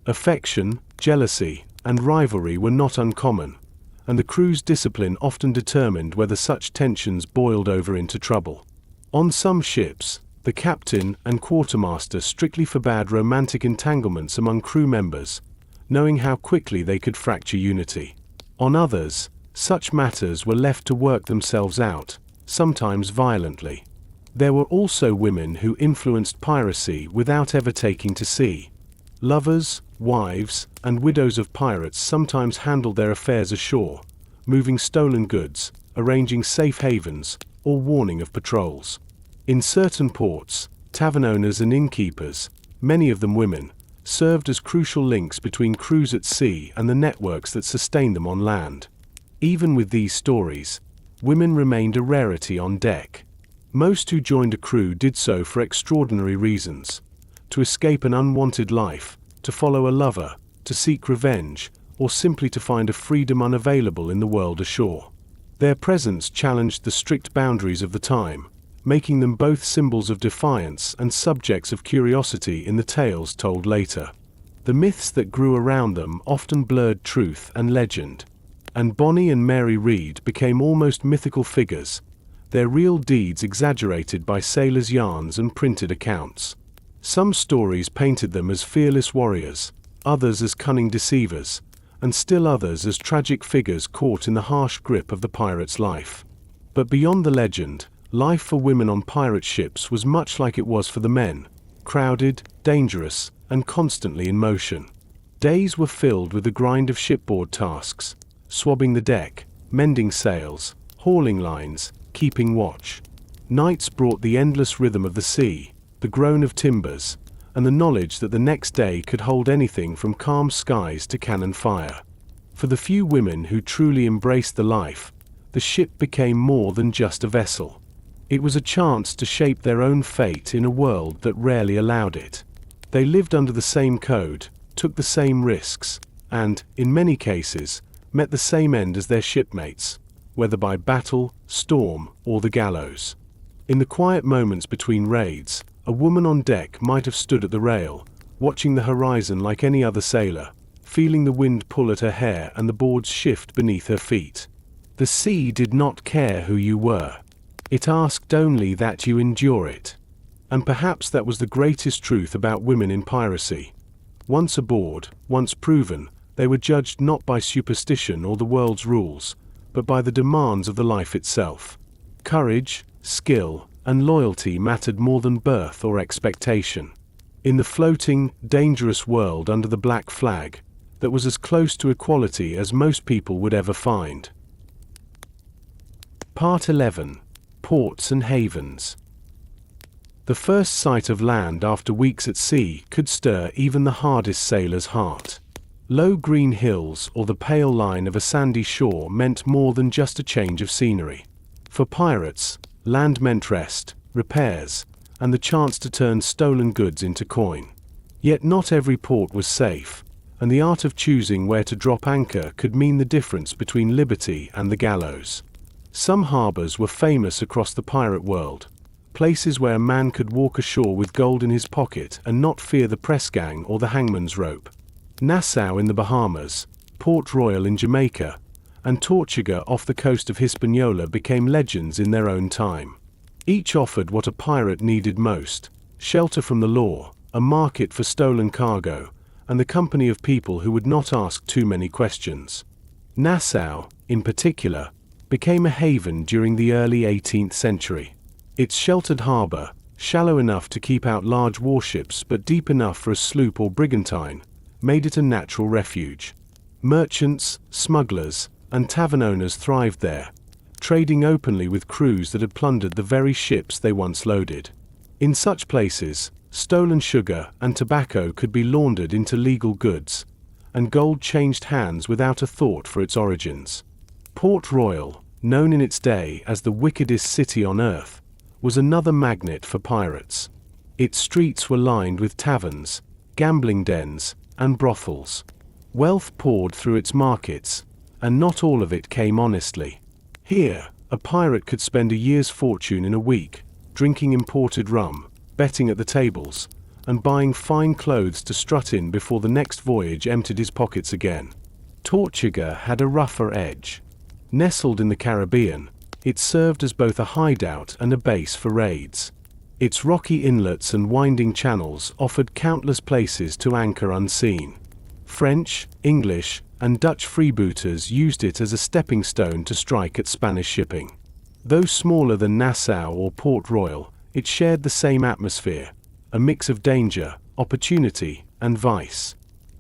Affection, jealousy, and rivalry were not uncommon, and the crew's discipline often determined whether such tensions boiled over into trouble. On some ships, the captain and quartermaster strictly forbade romantic entanglements among crew members, knowing how quickly they could fracture unity. On others, such matters were left to work themselves out, sometimes violently. There were also women who influenced piracy without ever taking to sea. Lovers, wives, and widows of pirates sometimes handled their affairs ashore, moving stolen goods, arranging safe havens, or warning of patrols. In certain ports, tavern owners and innkeepers, many of them women, served as crucial links between crews at sea and the networks that sustained them on land. Even with these stories, women remained a rarity on deck. Most who joined a crew did so for extraordinary reasons: to escape an unwanted life, to follow a lover, to seek revenge, or simply to find a freedom unavailable in the world ashore. Their presence challenged the strict boundaries of the time, making them both symbols of defiance and subjects of curiosity in the tales told later. The myths that grew around them often blurred truth and legend, and Bonnie and Mary Read became almost mythical figures, their real deeds exaggerated by sailors' yarns and printed accounts. Some stories painted them as fearless warriors, others as cunning deceivers, and still others as tragic figures caught in the harsh grip of the pirate's life. But beyond the legend, life for women on pirate ships was much like it was for the men: crowded, dangerous, and constantly in motion. Days were filled with the grind of shipboard tasks, swabbing the deck, mending sails, hauling lines, keeping watch. Nights brought the endless rhythm of the sea, the groan of timbers, and the knowledge that the next day could hold anything from calm skies to cannon fire. For the few women who truly embraced the life, the ship became more than just a vessel. It was a chance to shape their own fate in a world that rarely allowed it. They lived under the same code, took the same risks, and, in many cases, met the same end as their shipmates, whether by battle, storm, or the gallows. In the quiet moments between raids, a woman on deck might have stood at the rail, watching the horizon like any other sailor, feeling the wind pull at her hair and the boards shift beneath her feet. The sea did not care who you were. It asked only that you endure it. And perhaps that was the greatest truth about women in piracy. Once aboard, once proven, they were judged not by superstition or the world's rules, but by the demands of the life itself. Courage, skill, and loyalty mattered more than birth or expectation. In the floating, dangerous world under the black flag, that was as close to equality as most people would ever find. Part 11. Ports and Havens. The first sight of land after weeks at sea could stir even the hardest sailor's heart. Low green hills or the pale line of a sandy shore meant more than just a change of scenery. For pirates, land meant rest, repairs, and the chance to turn stolen goods into coin. Yet not every port was safe, and the art of choosing where to drop anchor could mean the difference between liberty and the gallows. Some harbors were famous across the pirate world, places where a man could walk ashore with gold in his pocket and not fear the press gang or the hangman's rope. Nassau in the Bahamas, Port Royal in Jamaica, and Tortuga off the coast of Hispaniola became legends in their own time. Each offered what a pirate needed most: shelter from the law, a market for stolen cargo, and the company of people who would not ask too many questions. Nassau, in particular, became a haven during the early 18th century. Its sheltered harbor, shallow enough to keep out large warships but deep enough for a sloop or brigantine, made it a natural refuge. Merchants, smugglers, and tavern owners thrived there, trading openly with crews that had plundered the very ships they once loaded. In such places, stolen sugar and tobacco could be laundered into legal goods, and gold changed hands without a thought for its origins. Port Royal, known in its day as the wickedest city on earth, was another magnet for pirates. Its streets were lined with taverns, gambling dens, and brothels. Wealth poured through its markets, and not all of it came honestly. Here, a pirate could spend a year's fortune in a week, drinking imported rum, betting at the tables, and buying fine clothes to strut in before the next voyage emptied his pockets again. Tortuga had a rougher edge. Nestled in the Caribbean, it served as both a hideout and a base for raids. Its rocky inlets and winding channels offered countless places to anchor unseen. French, English, and Dutch freebooters used it as a stepping stone to strike at Spanish shipping. Though smaller than Nassau or Port Royal, it shared the same atmosphere, a mix of danger, opportunity, and vice.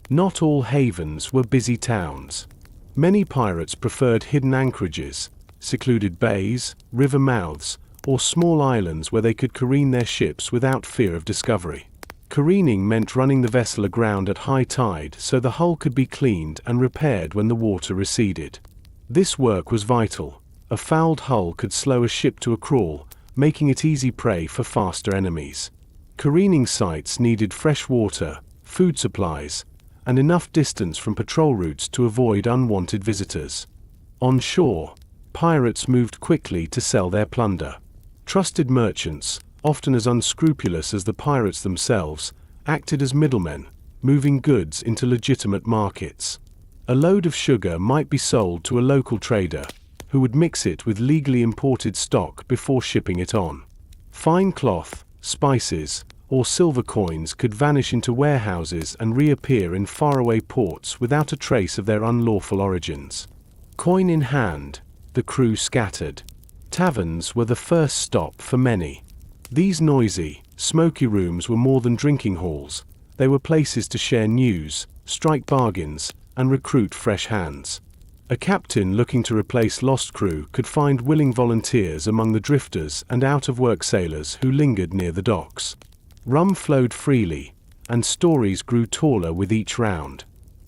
Not all havens were busy towns. Many pirates preferred hidden anchorages, secluded bays, river mouths, or small islands where they could careen their ships without fear of discovery. Careening meant running the vessel aground at high tide so the hull could be cleaned and repaired when the water receded. This work was vital. A fouled hull could slow a ship to a crawl, making it easy prey for faster enemies. Careening sites needed fresh water, food supplies, and enough distance from patrol routes to avoid unwanted visitors. On shore, pirates moved quickly to sell their plunder. Trusted merchants, often as unscrupulous as the pirates themselves, acted as middlemen, moving goods into legitimate markets. A load of sugar might be sold to a local trader, who would mix it with legally imported stock before shipping it on. Fine cloth, spices, or silver coins could vanish into warehouses and reappear in faraway ports without a trace of their unlawful origins. Coin in hand, the crew scattered. Taverns were the first stop for many. These noisy, Smoky rooms were more than drinking halls. They were places to share news, strike bargains, and recruit fresh hands. A captain looking to replace lost crew could find willing volunteers among the drifters and out-of-work sailors who lingered near the docks. Rum flowed freely, and stories grew taller with each round.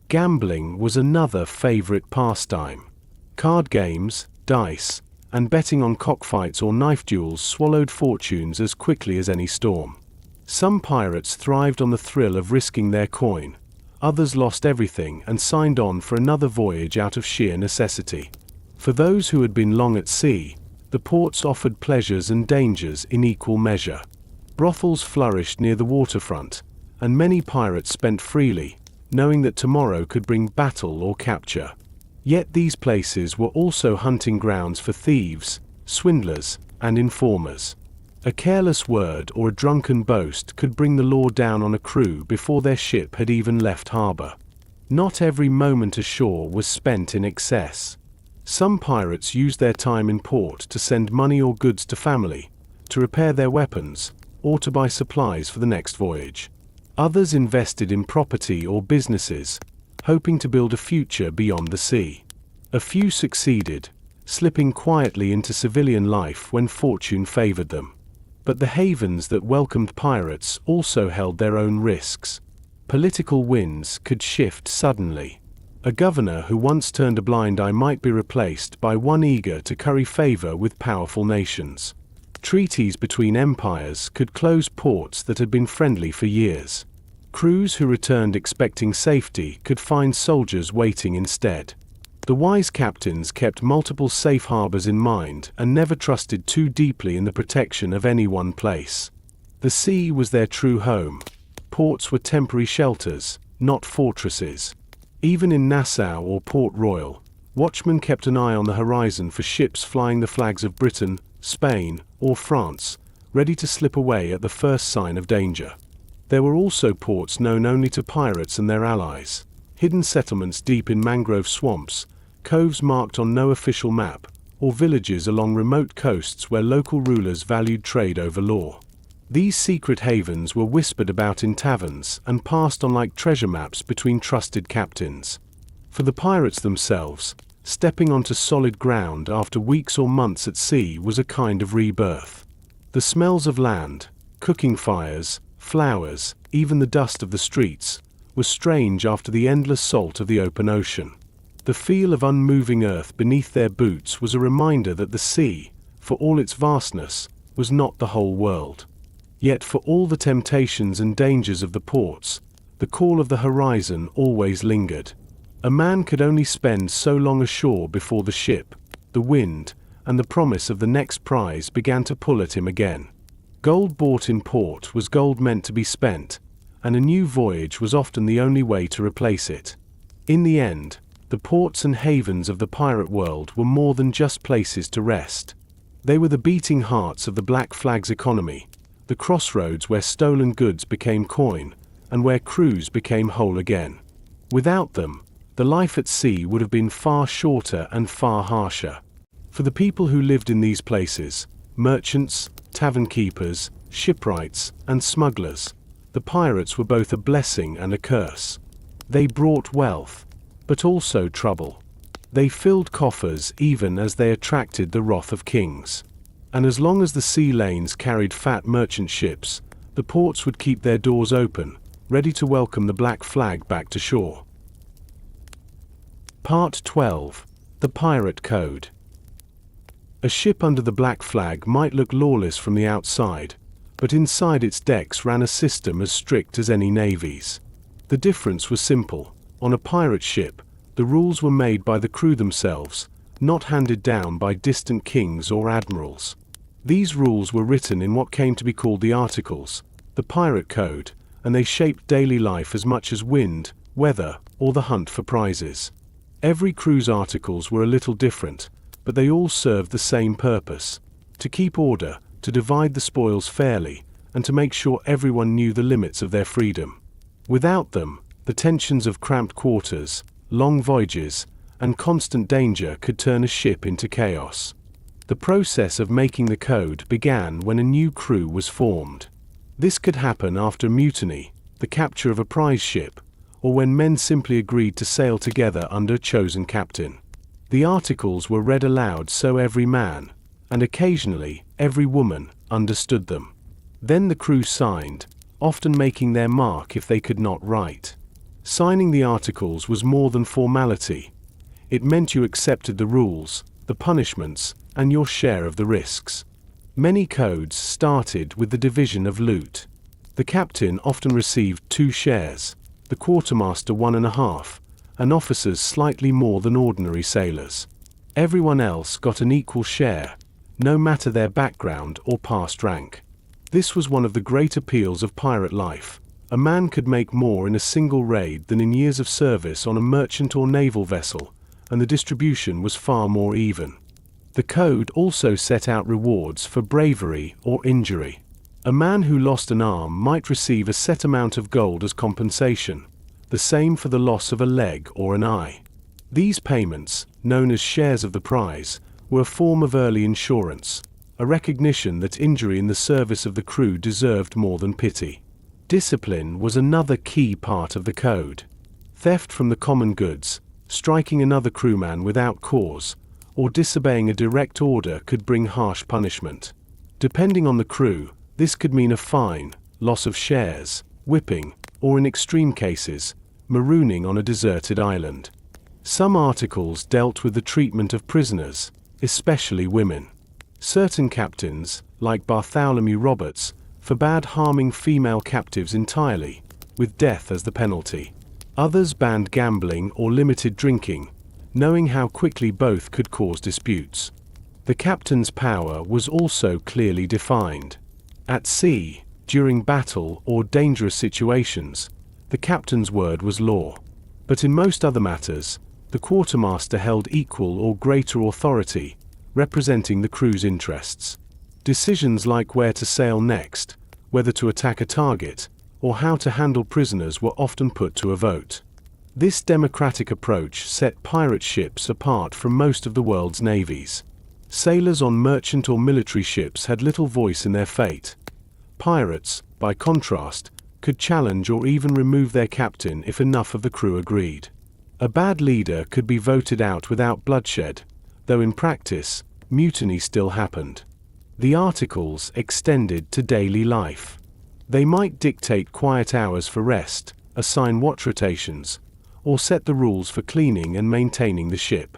Gambling was another favorite pastime. Card games, dice, and betting on cockfights or knife duels swallowed fortunes as quickly as any storm. Some pirates thrived on the thrill of risking their coin. Others lost everything and signed on for another voyage out of sheer necessity. For those who had been long at sea, the ports offered pleasures and dangers in equal measure. Brothels flourished near the waterfront, and many pirates spent freely, knowing that tomorrow could bring battle or capture. Yet these places were also hunting grounds for thieves, swindlers, and informers. A careless word or a drunken boast could bring the law down on a crew before their ship had even left harbor. Not every moment ashore was spent in excess. Some pirates used their time in port to send money or goods to family, to repair their weapons, or to buy supplies for the next voyage. Others invested in property or businesses, hoping to build a future beyond the sea. A few succeeded, slipping quietly into civilian life when fortune favored them. But the havens that welcomed pirates also held their own risks. Political winds could shift suddenly. A governor who once turned a blind eye might be replaced by one eager to curry favor with powerful nations. Treaties between empires could close ports that had been friendly for years. Crews who returned expecting safety could find soldiers waiting instead. The wise captains kept multiple safe harbors in mind and never trusted too deeply in the protection of any one place. The sea was their true home. Ports were temporary shelters, not fortresses. Even in Nassau or Port Royal, watchmen kept an eye on the horizon for ships flying the flags of Britain, Spain, or France, ready to slip away at the first sign of danger. There were also ports known only to pirates and their allies. Hidden settlements deep in mangrove swamps, coves marked on no official map, or villages along remote coasts where local rulers valued trade over law. These secret havens were whispered about in taverns and passed on like treasure maps between trusted captains. For the pirates themselves, stepping onto solid ground after weeks or months at sea was a kind of rebirth. The smells of land, cooking fires, flowers, even the dust of the streets, was strange after the endless salt of the open ocean. The feel of unmoving earth beneath their boots was a reminder that the sea, for all its vastness, was not the whole world. Yet for all the temptations and dangers of the ports, the call of the horizon always lingered. A man could only spend so long ashore before the ship, the wind, and the promise of the next prize began to pull at him again. Gold bought in port was gold meant to be spent, and a new voyage was often the only way to replace it. In the end, the ports and havens of the pirate world were more than just places to rest. They were the beating hearts of the Black Flag's economy, the crossroads where stolen goods became coin, and where crews became whole again. Without them, the life at sea would have been far shorter and far harsher. For the people who lived in these places, merchants, tavern keepers, shipwrights, and smugglers, the pirates were both a blessing and a curse. They brought wealth, but also trouble. They filled coffers even as they attracted the wrath of kings. And as long as the sea lanes carried fat merchant ships, the ports would keep their doors open, ready to welcome the Black Flag back to shore. Part 12. The Pirate Code. A ship under the Black Flag might look lawless from the outside, but inside its decks ran a system as strict as any navy's. The difference was simple. On a pirate ship, the rules were made by the crew themselves, not handed down by distant kings or admirals. These rules were written in what came to be called the Articles, the Pirate Code, and they shaped daily life as much as wind, weather, or the hunt for prizes. Every crew's articles were a little different, but they all served the same purpose: to keep order, to divide the spoils fairly, and to make sure everyone knew the limits of their freedom. Without them, the tensions of cramped quarters, long voyages, and constant danger could turn a ship into chaos. The process of making the code began when a new crew was formed. This could happen after a mutiny, the capture of a prize ship, or when men simply agreed to sail together under a chosen captain. The articles were read aloud so every man, and occasionally every woman, understood them. Then the crew signed, often making their mark if they could not write. Signing the articles was more than formality. It meant you accepted the rules, the punishments, and your share of the risks. Many codes started with the division of loot. The captain often received 2 shares, the quartermaster 1.5, and officers slightly more than ordinary sailors. Everyone else got an equal share, no matter their background or past rank. This was one of the great appeals of pirate life. A man could make more in a single raid than in years of service on a merchant or naval vessel, and the distribution was far more even. The code also set out rewards for bravery or injury. A man who lost an arm might receive a set amount of gold as compensation, the same for the loss of a leg or an eye. These payments, known as shares of the prize, were a form of early insurance, a recognition that injury in the service of the crew deserved more than pity. Discipline was another key part of the code. Theft from the common goods, striking another crewman without cause, or disobeying a direct order could bring harsh punishment. Depending on the crew, this could mean a fine, loss of shares, whipping, or in extreme cases, marooning on a deserted island. Some articles dealt with the treatment of prisoners, especially women. Certain captains, like Bartholomew Roberts, forbade harming female captives entirely, with death as the penalty. Others banned gambling or limited drinking, knowing how quickly both could cause disputes. The captain's power was also clearly defined. At sea, during battle or dangerous situations, the captain's word was law. But in most other matters, the quartermaster held equal or greater authority, representing the crew's interests. Decisions like where to sail next, whether to attack a target, or how to handle prisoners were often put to a vote. This democratic approach set pirate ships apart from most of the world's navies. Sailors on merchant or military ships had little voice in their fate. Pirates, by contrast, could challenge or even remove their captain if enough of the crew agreed. A bad leader could be voted out without bloodshed, though in practice, mutiny still happened. The articles extended to daily life. They might dictate quiet hours for rest, assign watch rotations, or set the rules for cleaning and maintaining the ship.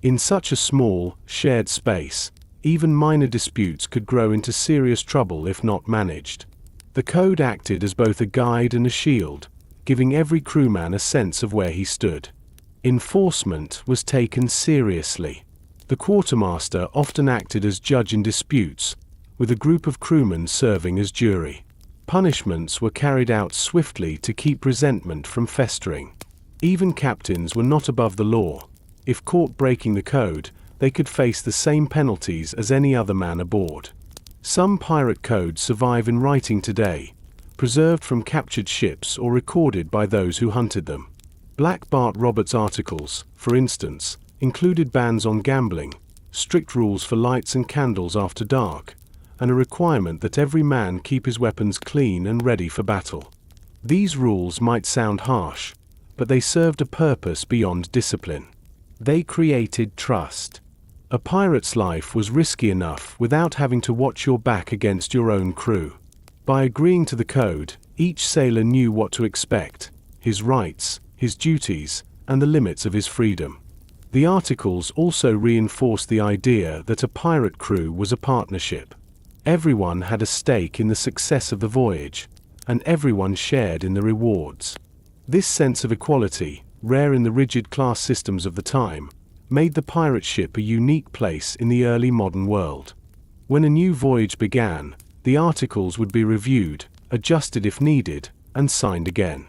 In such a small, shared space, even minor disputes could grow into serious trouble if not managed. The code acted as both a guide and a shield, giving every crewman a sense of where he stood. Enforcement was taken seriously. The quartermaster often acted as judge in disputes, with a group of crewmen serving as jury. Punishments were carried out swiftly to keep resentment from festering. Even captains were not above the law. If caught breaking the code, they could face the same penalties as any other man aboard. Some pirate codes survive in writing today, preserved from captured ships or recorded by those who hunted them. Black Bart Roberts' articles, for instance, included bans on gambling, strict rules for lights and candles after dark, and a requirement that every man keep his weapons clean and ready for battle. These rules might sound harsh, but they served a purpose beyond discipline. They created trust. A pirate's life was risky enough without having to watch your back against your own crew. By agreeing to the code, each sailor knew what to expect, his rights, his duties, and the limits of his freedom. The articles also reinforced the idea that a pirate crew was a partnership. Everyone had a stake in the success of the voyage, and everyone shared in the rewards. This sense of equality, rare in the rigid class systems of the time, made the pirate ship a unique place in the early modern world. When a new voyage began, the articles would be reviewed, adjusted if needed, and signed again.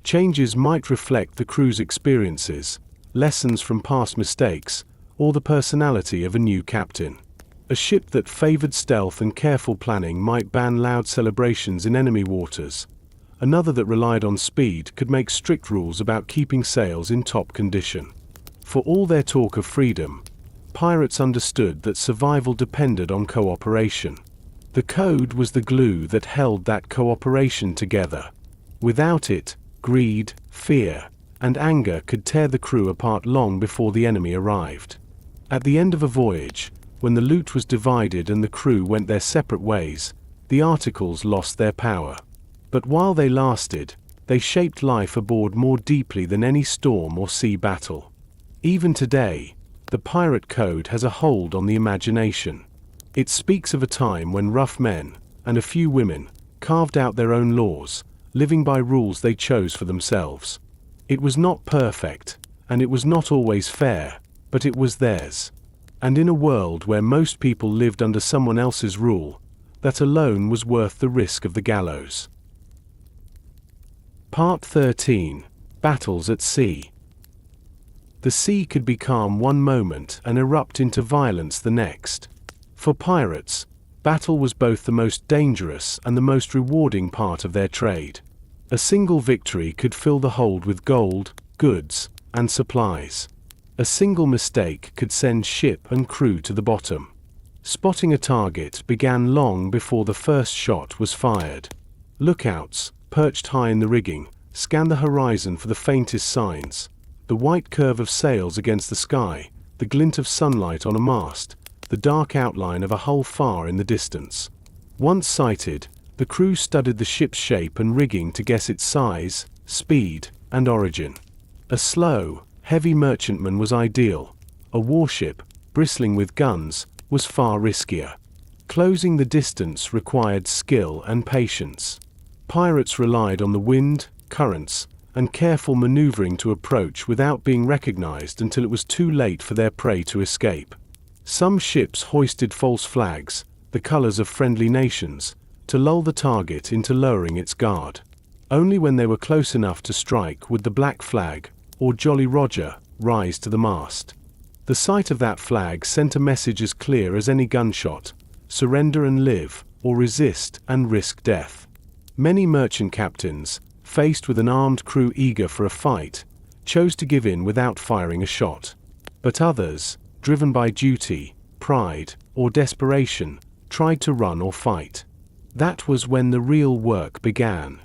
Changes might reflect the crew's experiences, lessons from past mistakes, or the personality of a new captain. A ship that favored stealth and careful planning might ban loud celebrations in enemy waters. Another that relied on speed could make strict rules about keeping sails in top condition. For all their talk of freedom, pirates understood that survival depended on cooperation. The code was the glue that held that cooperation together. Without it, greed, fear, and anger could tear the crew apart long before the enemy arrived. At the end of a voyage, when the loot was divided and the crew went their separate ways, the articles lost their power. But while they lasted, they shaped life aboard more deeply than any storm or sea battle. Even today, the pirate code has a hold on the imagination. It speaks of a time when rough men, and a few women, carved out their own laws, living by rules they chose for themselves. It was not perfect, and it was not always fair, but it was theirs. And in a world where most people lived under someone else's rule, that alone was worth the risk of the gallows. Part 13. Battles at Sea. The sea could be calm one moment and erupt into violence the next. For pirates, battle was both the most dangerous and the most rewarding part of their trade. A single victory could fill the hold with gold, goods, and supplies. A single mistake could send ship and crew to the bottom. Spotting a target began long before the first shot was fired. Lookouts, perched high in the rigging, scanned the horizon for the faintest signs. The white curve of sails against the sky, the glint of sunlight on a mast, the dark outline of a hull far in the distance. Once sighted, the crew studied the ship's shape and rigging to guess its size, speed, and origin. A slow, heavy merchantman was ideal. A warship, bristling with guns, was far riskier. Closing the distance required skill and patience. Pirates relied on the wind, currents, and careful maneuvering to approach without being recognized until it was too late for their prey to escape. Some ships hoisted false flags, the colors of friendly nations, to lull the target into lowering its guard. Only when they were close enough to strike would the black flag, or Jolly Roger, rise to the mast. The sight of that flag sent a message as clear as any gunshot: surrender and live, or resist and risk death. Many merchant captains, faced with an armed crew eager for a fight, chose to give in without firing a shot. But others, driven by duty, pride, or desperation, tried to run or fight. That was when the real work began.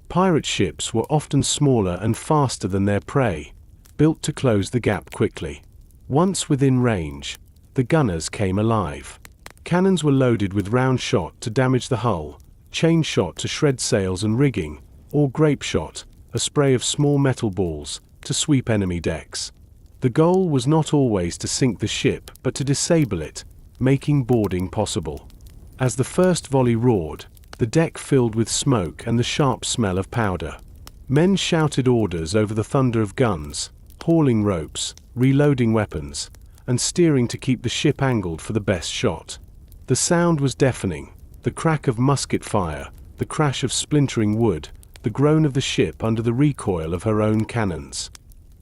Pirate ships were often smaller and faster than their prey, built to close the gap quickly. Once within range, the gunners came alive. Cannons were loaded with round shot to damage the hull, chain shot to shred sails and rigging, or grape shot, a spray of small metal balls, to sweep enemy decks. The goal was not always to sink the ship but to disable it, making boarding possible. As the first volley roared, the deck filled with smoke and the sharp smell of powder. Men shouted orders over the thunder of guns, hauling ropes, reloading weapons, and steering to keep the ship angled for the best shot. The sound was deafening: the crack of musket fire, the crash of splintering wood, the groan of the ship under the recoil of her own cannons.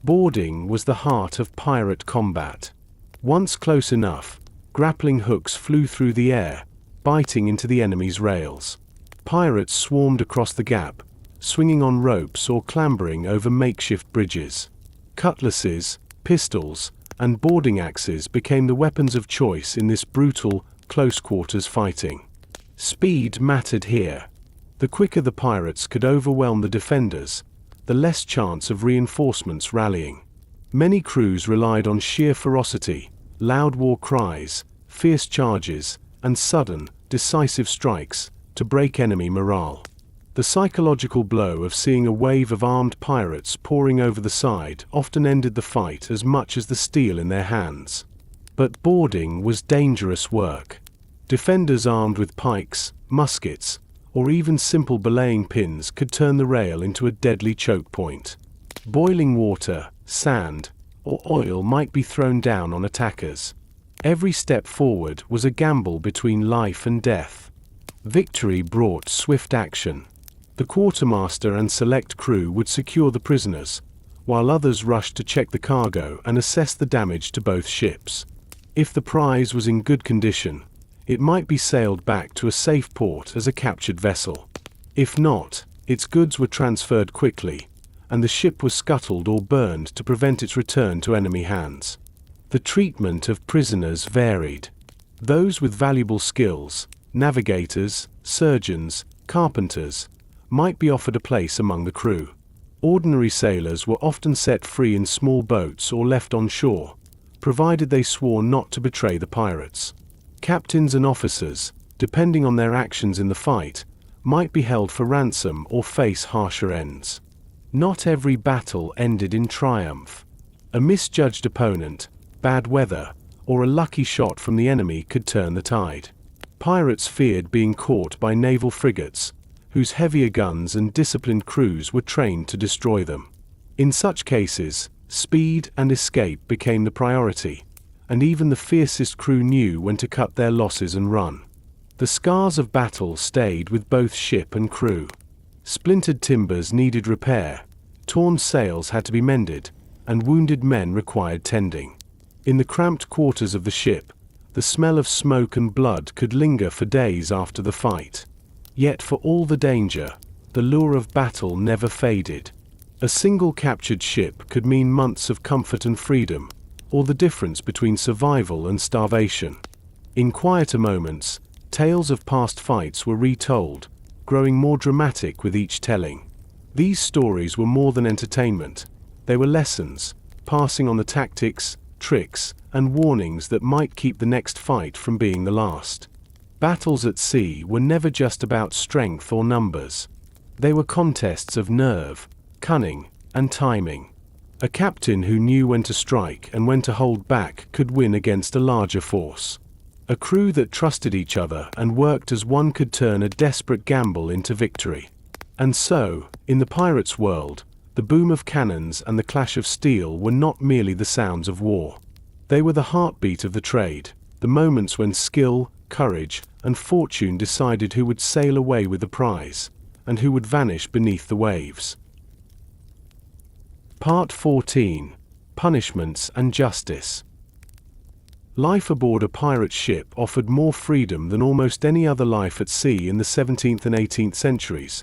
Boarding was the heart of pirate combat. Once close enough, grappling hooks flew through the air, biting into the enemy's rails. Pirates swarmed across the gap, swinging on ropes or clambering over makeshift bridges. Cutlasses, pistols, and boarding axes became the weapons of choice in this brutal, close-quarters fighting. Speed mattered here. The quicker the pirates could overwhelm the defenders, the less chance of reinforcements rallying. Many crews relied on sheer ferocity, loud war cries, fierce charges, and sudden, decisive strikes to break enemy morale. The psychological blow of seeing a wave of armed pirates pouring over the side often ended the fight as much as the steel in their hands. But boarding was dangerous work. Defenders armed with pikes, muskets, or even simple belaying pins could turn the rail into a deadly choke point. Boiling water, sand, or oil might be thrown down on attackers. Every step forward was a gamble between life and death. Victory brought swift action. The quartermaster and select crew would secure the prisoners, while others rushed to check the cargo and assess the damage to both ships. If the prize was in good condition, it might be sailed back to a safe port as a captured vessel. If not, its goods were transferred quickly, and the ship was scuttled or burned to prevent its return to enemy hands. The treatment of prisoners varied. Those with valuable skills, navigators, surgeons, carpenters, might be offered a place among the crew. Ordinary sailors were often set free in small boats or left on shore, provided they swore not to betray the pirates. Captains and officers, depending on their actions in the fight, might be held for ransom or face harsher ends. Not every battle ended in triumph. A misjudged opponent, bad weather, or a lucky shot from the enemy could turn the tide. Pirates feared being caught by naval frigates, whose heavier guns and disciplined crews were trained to destroy them. In such cases, speed and escape became the priority, and even the fiercest crew knew when to cut their losses and run. The scars of battle stayed with both ship and crew. Splintered timbers needed repair, torn sails had to be mended, and wounded men required tending. In the cramped quarters of the ship, the smell of smoke and blood could linger for days after the fight. Yet for all the danger, the lure of battle never faded. A single captured ship could mean months of comfort and freedom, or the difference between survival and starvation. In quieter moments, tales of past fights were retold, growing more dramatic with each telling. These stories were more than entertainment. They were lessons, passing on the tactics, tricks, and warnings that might keep the next fight from being the last. Battles at sea were never just about strength or numbers. They were contests of nerve, cunning, and timing. A captain who knew when to strike and when to hold back could win against a larger force. A crew that trusted each other and worked as one could turn a desperate gamble into victory. And so, in the pirates' world, the boom of cannons and the clash of steel were not merely the sounds of war. They were the heartbeat of the trade, the moments when skill, courage, and fortune decided who would sail away with the prize, and who would vanish beneath the waves. Part 14. Punishments and Justice. Life aboard a pirate ship offered more freedom than almost any other life at sea in the 17th and 18th centuries,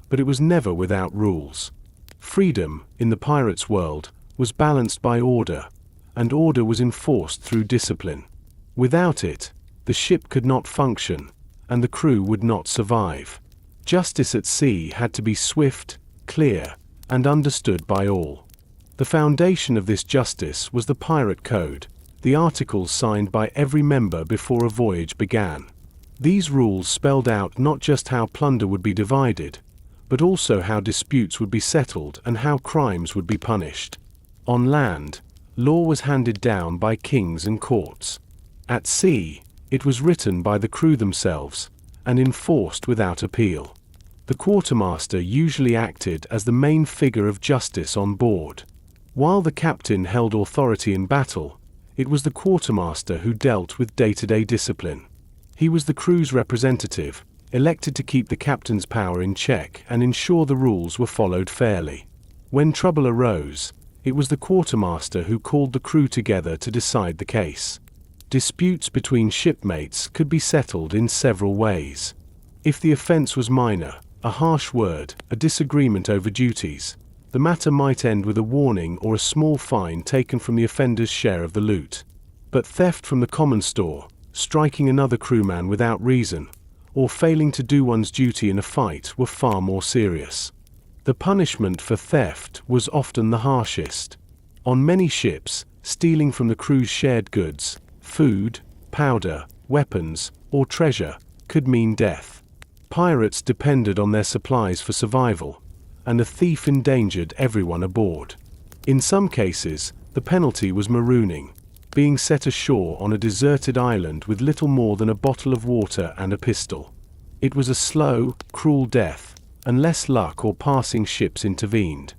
but it was never without rules. Freedom, in the pirates' world, was balanced by order, and order was enforced through discipline. Without it, the ship could not function, and the crew would not survive. Justice at sea had to be swift, clear, and understood by all. The foundation of this justice was the Pirate Code, the articles signed by every member before a voyage began. These rules spelled out not just how plunder would be divided, but also how disputes would be settled and how crimes would be punished. On land, law was handed down by kings and courts. At sea, it was written by the crew themselves, and enforced without appeal. The quartermaster usually acted as the main figure of justice on board. While the captain held authority in battle, it was the quartermaster who dealt with day-to-day discipline. He was the crew's representative, elected to keep the captain's power in check and ensure the rules were followed fairly. When trouble arose, it was the quartermaster who called the crew together to decide the case. Disputes between shipmates could be settled in several ways. If the offense was minor, a harsh word, a disagreement over duties, the matter might end with a warning or a small fine taken from the offender's share of the loot. But theft from the common store, striking another crewman without reason, or failing to do one's duty in a fight were far more serious. The punishment for theft was often the harshest. On many ships, stealing from the crew's shared goods, food, powder, weapons, or treasure, could mean death. Pirates depended on their supplies for survival, and a thief endangered everyone aboard. In some cases, the penalty was marooning, being set ashore on a deserted island with little more than a bottle of water and a pistol. It was a slow, cruel death, unless luck or passing ships intervened.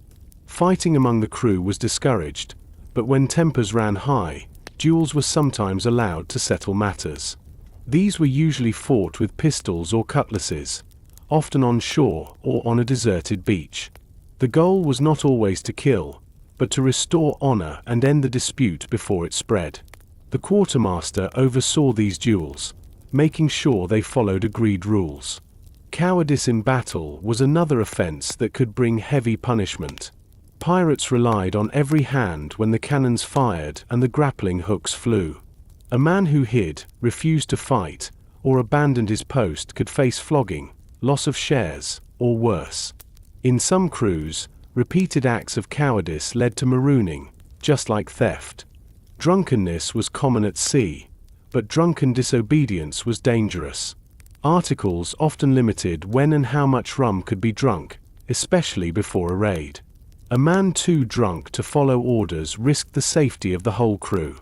Fighting among the crew was discouraged, but when tempers ran high, duels were sometimes allowed to settle matters. These were usually fought with pistols or cutlasses, often on shore or on a deserted beach. The goal was not always to kill, but to restore honor and end the dispute before it spread. The quartermaster oversaw these duels, making sure they followed agreed rules. Cowardice in battle was another offense that could bring heavy punishment. Pirates relied on every hand when the cannons fired and the grappling hooks flew. A man who hid, refused to fight, or abandoned his post could face flogging, loss of shares, or worse. In some crews, repeated acts of cowardice led to marooning, just like theft. Drunkenness was common at sea, but drunken disobedience was dangerous. Articles often limited when and how much rum could be drunk, especially before a raid. A man too drunk to follow orders risked the safety of the whole crew.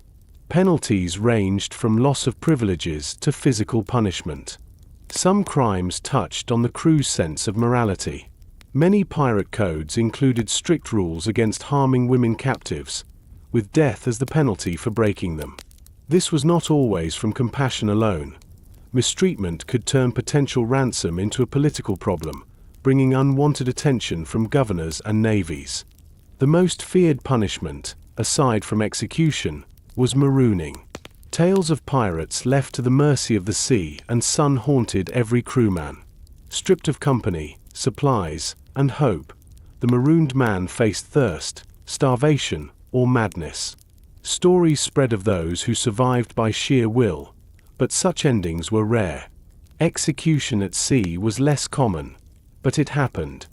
Penalties ranged from loss of privileges to physical punishment. Some crimes touched on the crew's sense of morality. Many pirate codes included strict rules against harming women captives, with death as the penalty for breaking them. This was not always from compassion alone. Mistreatment could turn potential ransom into a political problem, bringing unwanted attention from governors and navies. The most feared punishment, aside from execution, was marooning. Tales of pirates left to the mercy of the sea and sun haunted every crewman. Stripped of company, supplies, and hope, the marooned man faced thirst, starvation, or madness. Stories spread of those who survived by sheer will, but such endings were rare. Execution at sea was less common, but it happened.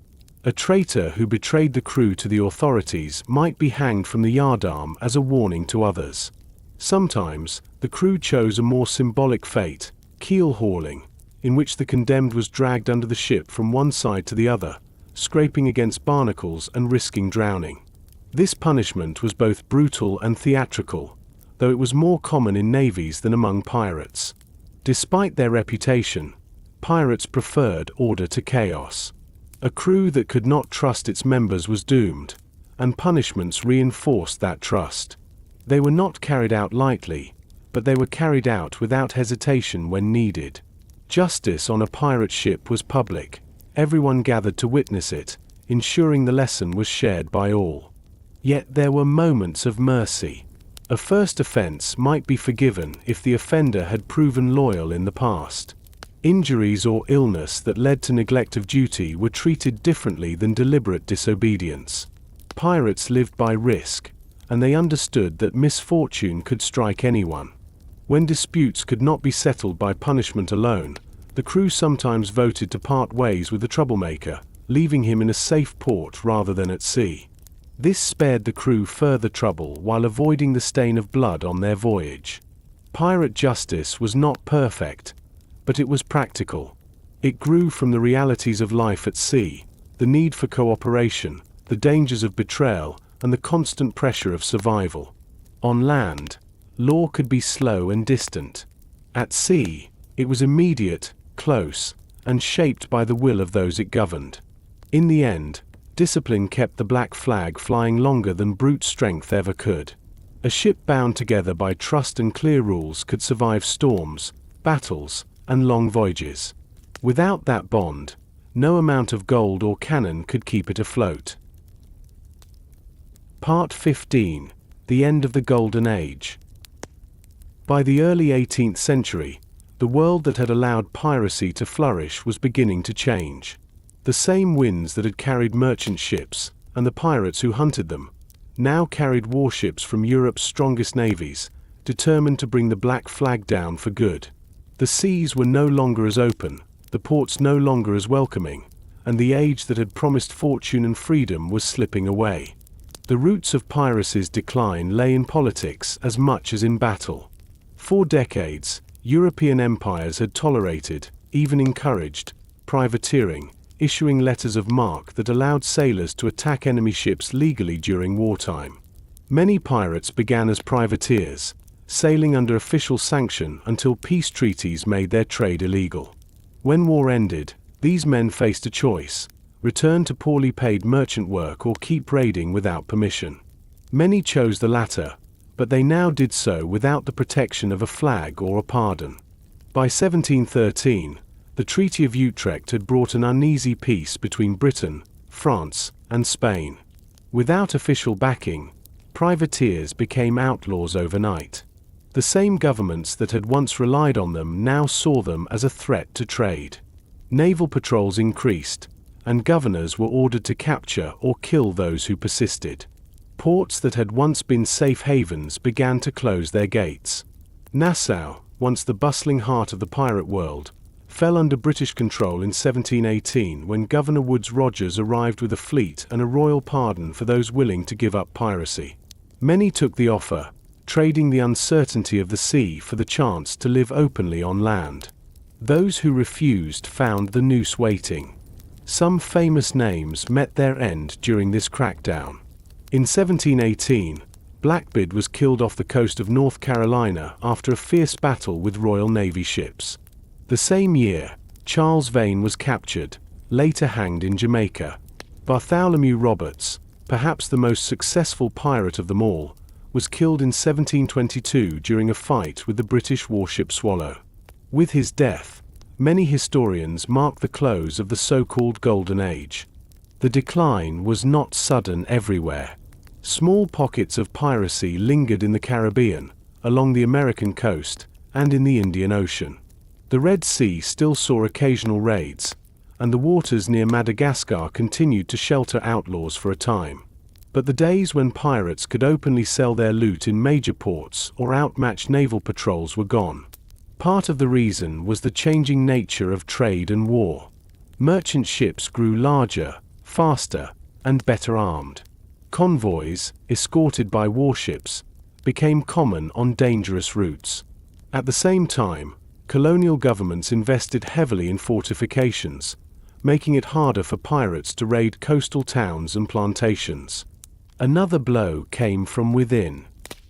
A traitor who betrayed the crew to the authorities might be hanged from the yardarm as a warning to others. Sometimes, the crew chose a more symbolic fate, keel hauling, in which the condemned was dragged under the ship from one side to the other, scraping against barnacles and risking drowning. This punishment was both brutal and theatrical, though it was more common in navies than among pirates. Despite their reputation, pirates preferred order to chaos. A crew that could not trust its members was doomed, and punishments reinforced that trust. They were not carried out lightly, but they were carried out without hesitation when needed. Justice on a pirate ship was public. Everyone gathered to witness it, ensuring the lesson was shared by all. Yet there were moments of mercy. A first offense might be forgiven if the offender had proven loyal in the past. Injuries or illness that led to neglect of duty were treated differently than deliberate disobedience. Pirates lived by risk, and they understood that misfortune could strike anyone. When disputes could not be settled by punishment alone, the crew sometimes voted to part ways with the troublemaker, leaving him in a safe port rather than at sea. This spared the crew further trouble while avoiding the stain of blood on their voyage. Pirate justice was not perfect, but it was practical. It grew from the realities of life at sea, the need for cooperation, the dangers of betrayal, and the constant pressure of survival. On land, law could be slow and distant. At sea, it was immediate, close, and shaped by the will of those it governed. In the end, discipline kept the black flag flying longer than brute strength ever could. A ship bound together by trust and clear rules could survive storms, battles, and long voyages. Without that bond, no amount of gold or cannon could keep it afloat. Part 15. The End of the Golden Age. By the early 18th century, the world that had allowed piracy to flourish was beginning to change. The same winds that had carried merchant ships, and the pirates who hunted them, now carried warships from Europe's strongest navies, determined to bring the black flag down for good. The seas were no longer as open, the ports no longer as welcoming, and the age that had promised fortune and freedom was slipping away. The roots of piracy's decline lay in politics as much as in battle. For decades, European empires had tolerated, even encouraged, privateering, issuing letters of marque that allowed sailors to attack enemy ships legally during wartime. Many pirates began as privateers, sailing under official sanction until peace treaties made their trade illegal. When war ended, these men faced a choice: return to poorly paid merchant work or keep raiding without permission. Many chose the latter, but they now did so without the protection of a flag or a pardon. By 1713, the Treaty of Utrecht had brought an uneasy peace between Britain, France, and Spain. Without official backing, privateers became outlaws overnight. The same governments that had once relied on them now saw them as a threat to trade. Naval patrols increased, and governors were ordered to capture or kill those who persisted. Ports that had once been safe havens began to close their gates. Nassau, once the bustling heart of the pirate world, fell under British control in 1718 when Governor Woodes Rogers arrived with a fleet and a royal pardon for those willing to give up piracy. Many took the offer, trading the uncertainty of the sea for the chance to live openly on land. Those who refused found the noose waiting. Some famous names met their end during this crackdown. In 1718, Blackbeard was killed off the coast of North Carolina after a fierce battle with Royal Navy ships. The same year, Charles Vane was captured, later hanged in Jamaica. Bartholomew Roberts, perhaps the most successful pirate of them all, was killed in 1722 during a fight with the British warship Swallow. With his death, many historians mark the close of the so-called Golden Age. The decline was not sudden everywhere. Small pockets of piracy lingered in the Caribbean, along the American coast, and in the Indian Ocean. The Red Sea still saw occasional raids, and the waters near Madagascar continued to shelter outlaws for a time. But the days when pirates could openly sell their loot in major ports or outmatch naval patrols were gone. Part of the reason was the changing nature of trade and war. Merchant ships grew larger, faster, and better armed. Convoys, escorted by warships, became common on dangerous routes. At the same time, colonial governments invested heavily in fortifications, making it harder for pirates to raid coastal towns and plantations. Another blow came from within.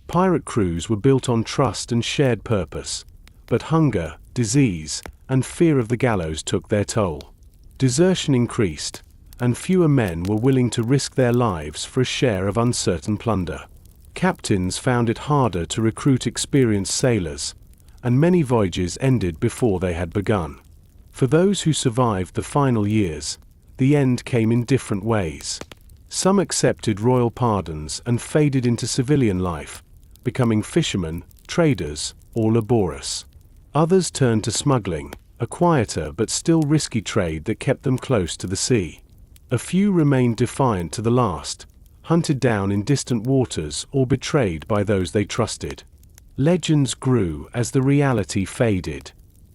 Pirate crews were built on trust and shared purpose, but hunger, disease, and fear of the gallows took their toll. Desertion increased, and fewer men were willing to risk their lives for a share of uncertain plunder. Captains found it harder to recruit experienced sailors, and many voyages ended before they had begun. For those who survived the final years, the end came in different ways. Some accepted royal pardons and faded into civilian life, becoming fishermen, traders, or laborers. Others turned to smuggling, a quieter but still risky trade that kept them close to the sea. A few remained defiant to the last, hunted down in distant waters or betrayed by those they trusted. Legends grew as the reality faded.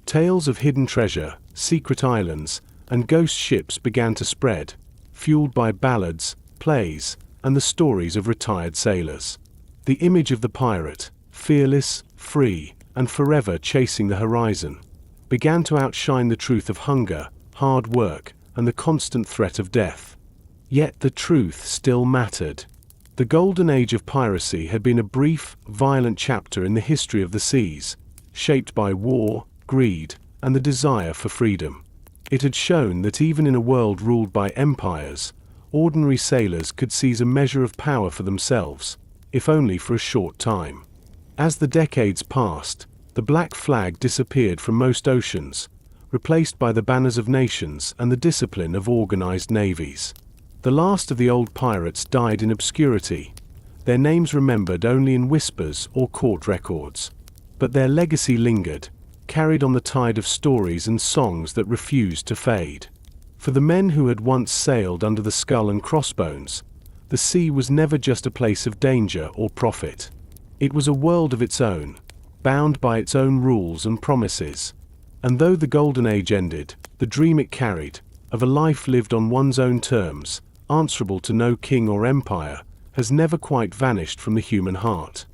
Tales of hidden treasure, secret islands, and ghost ships began to spread, fueled by ballads, plays, and the stories of retired sailors. The image of the pirate, fearless, free, and forever chasing the horizon, began to outshine the truth of hunger, hard work, and the constant threat of death. Yet the truth still mattered. The Golden Age of Piracy had been a brief, violent chapter in the history of the seas, shaped by war, greed, and the desire for freedom. It had shown that even in a world ruled by empires, ordinary sailors could seize a measure of power for themselves, if only for a short time. As the decades passed, the black flag disappeared from most oceans, replaced by the banners of nations and the discipline of organized navies. The last of the old pirates died in obscurity, their names remembered only in whispers or court records. But their legacy lingered, carried on the tide of stories and songs that refused to fade. For the men who had once sailed under the skull and crossbones, the sea was never just a place of danger or profit. It was a world of its own, bound by its own rules and promises. And though the Golden Age ended, the dream it carried, of a life lived on one's own terms, answerable to no king or empire, has never quite vanished from the human heart.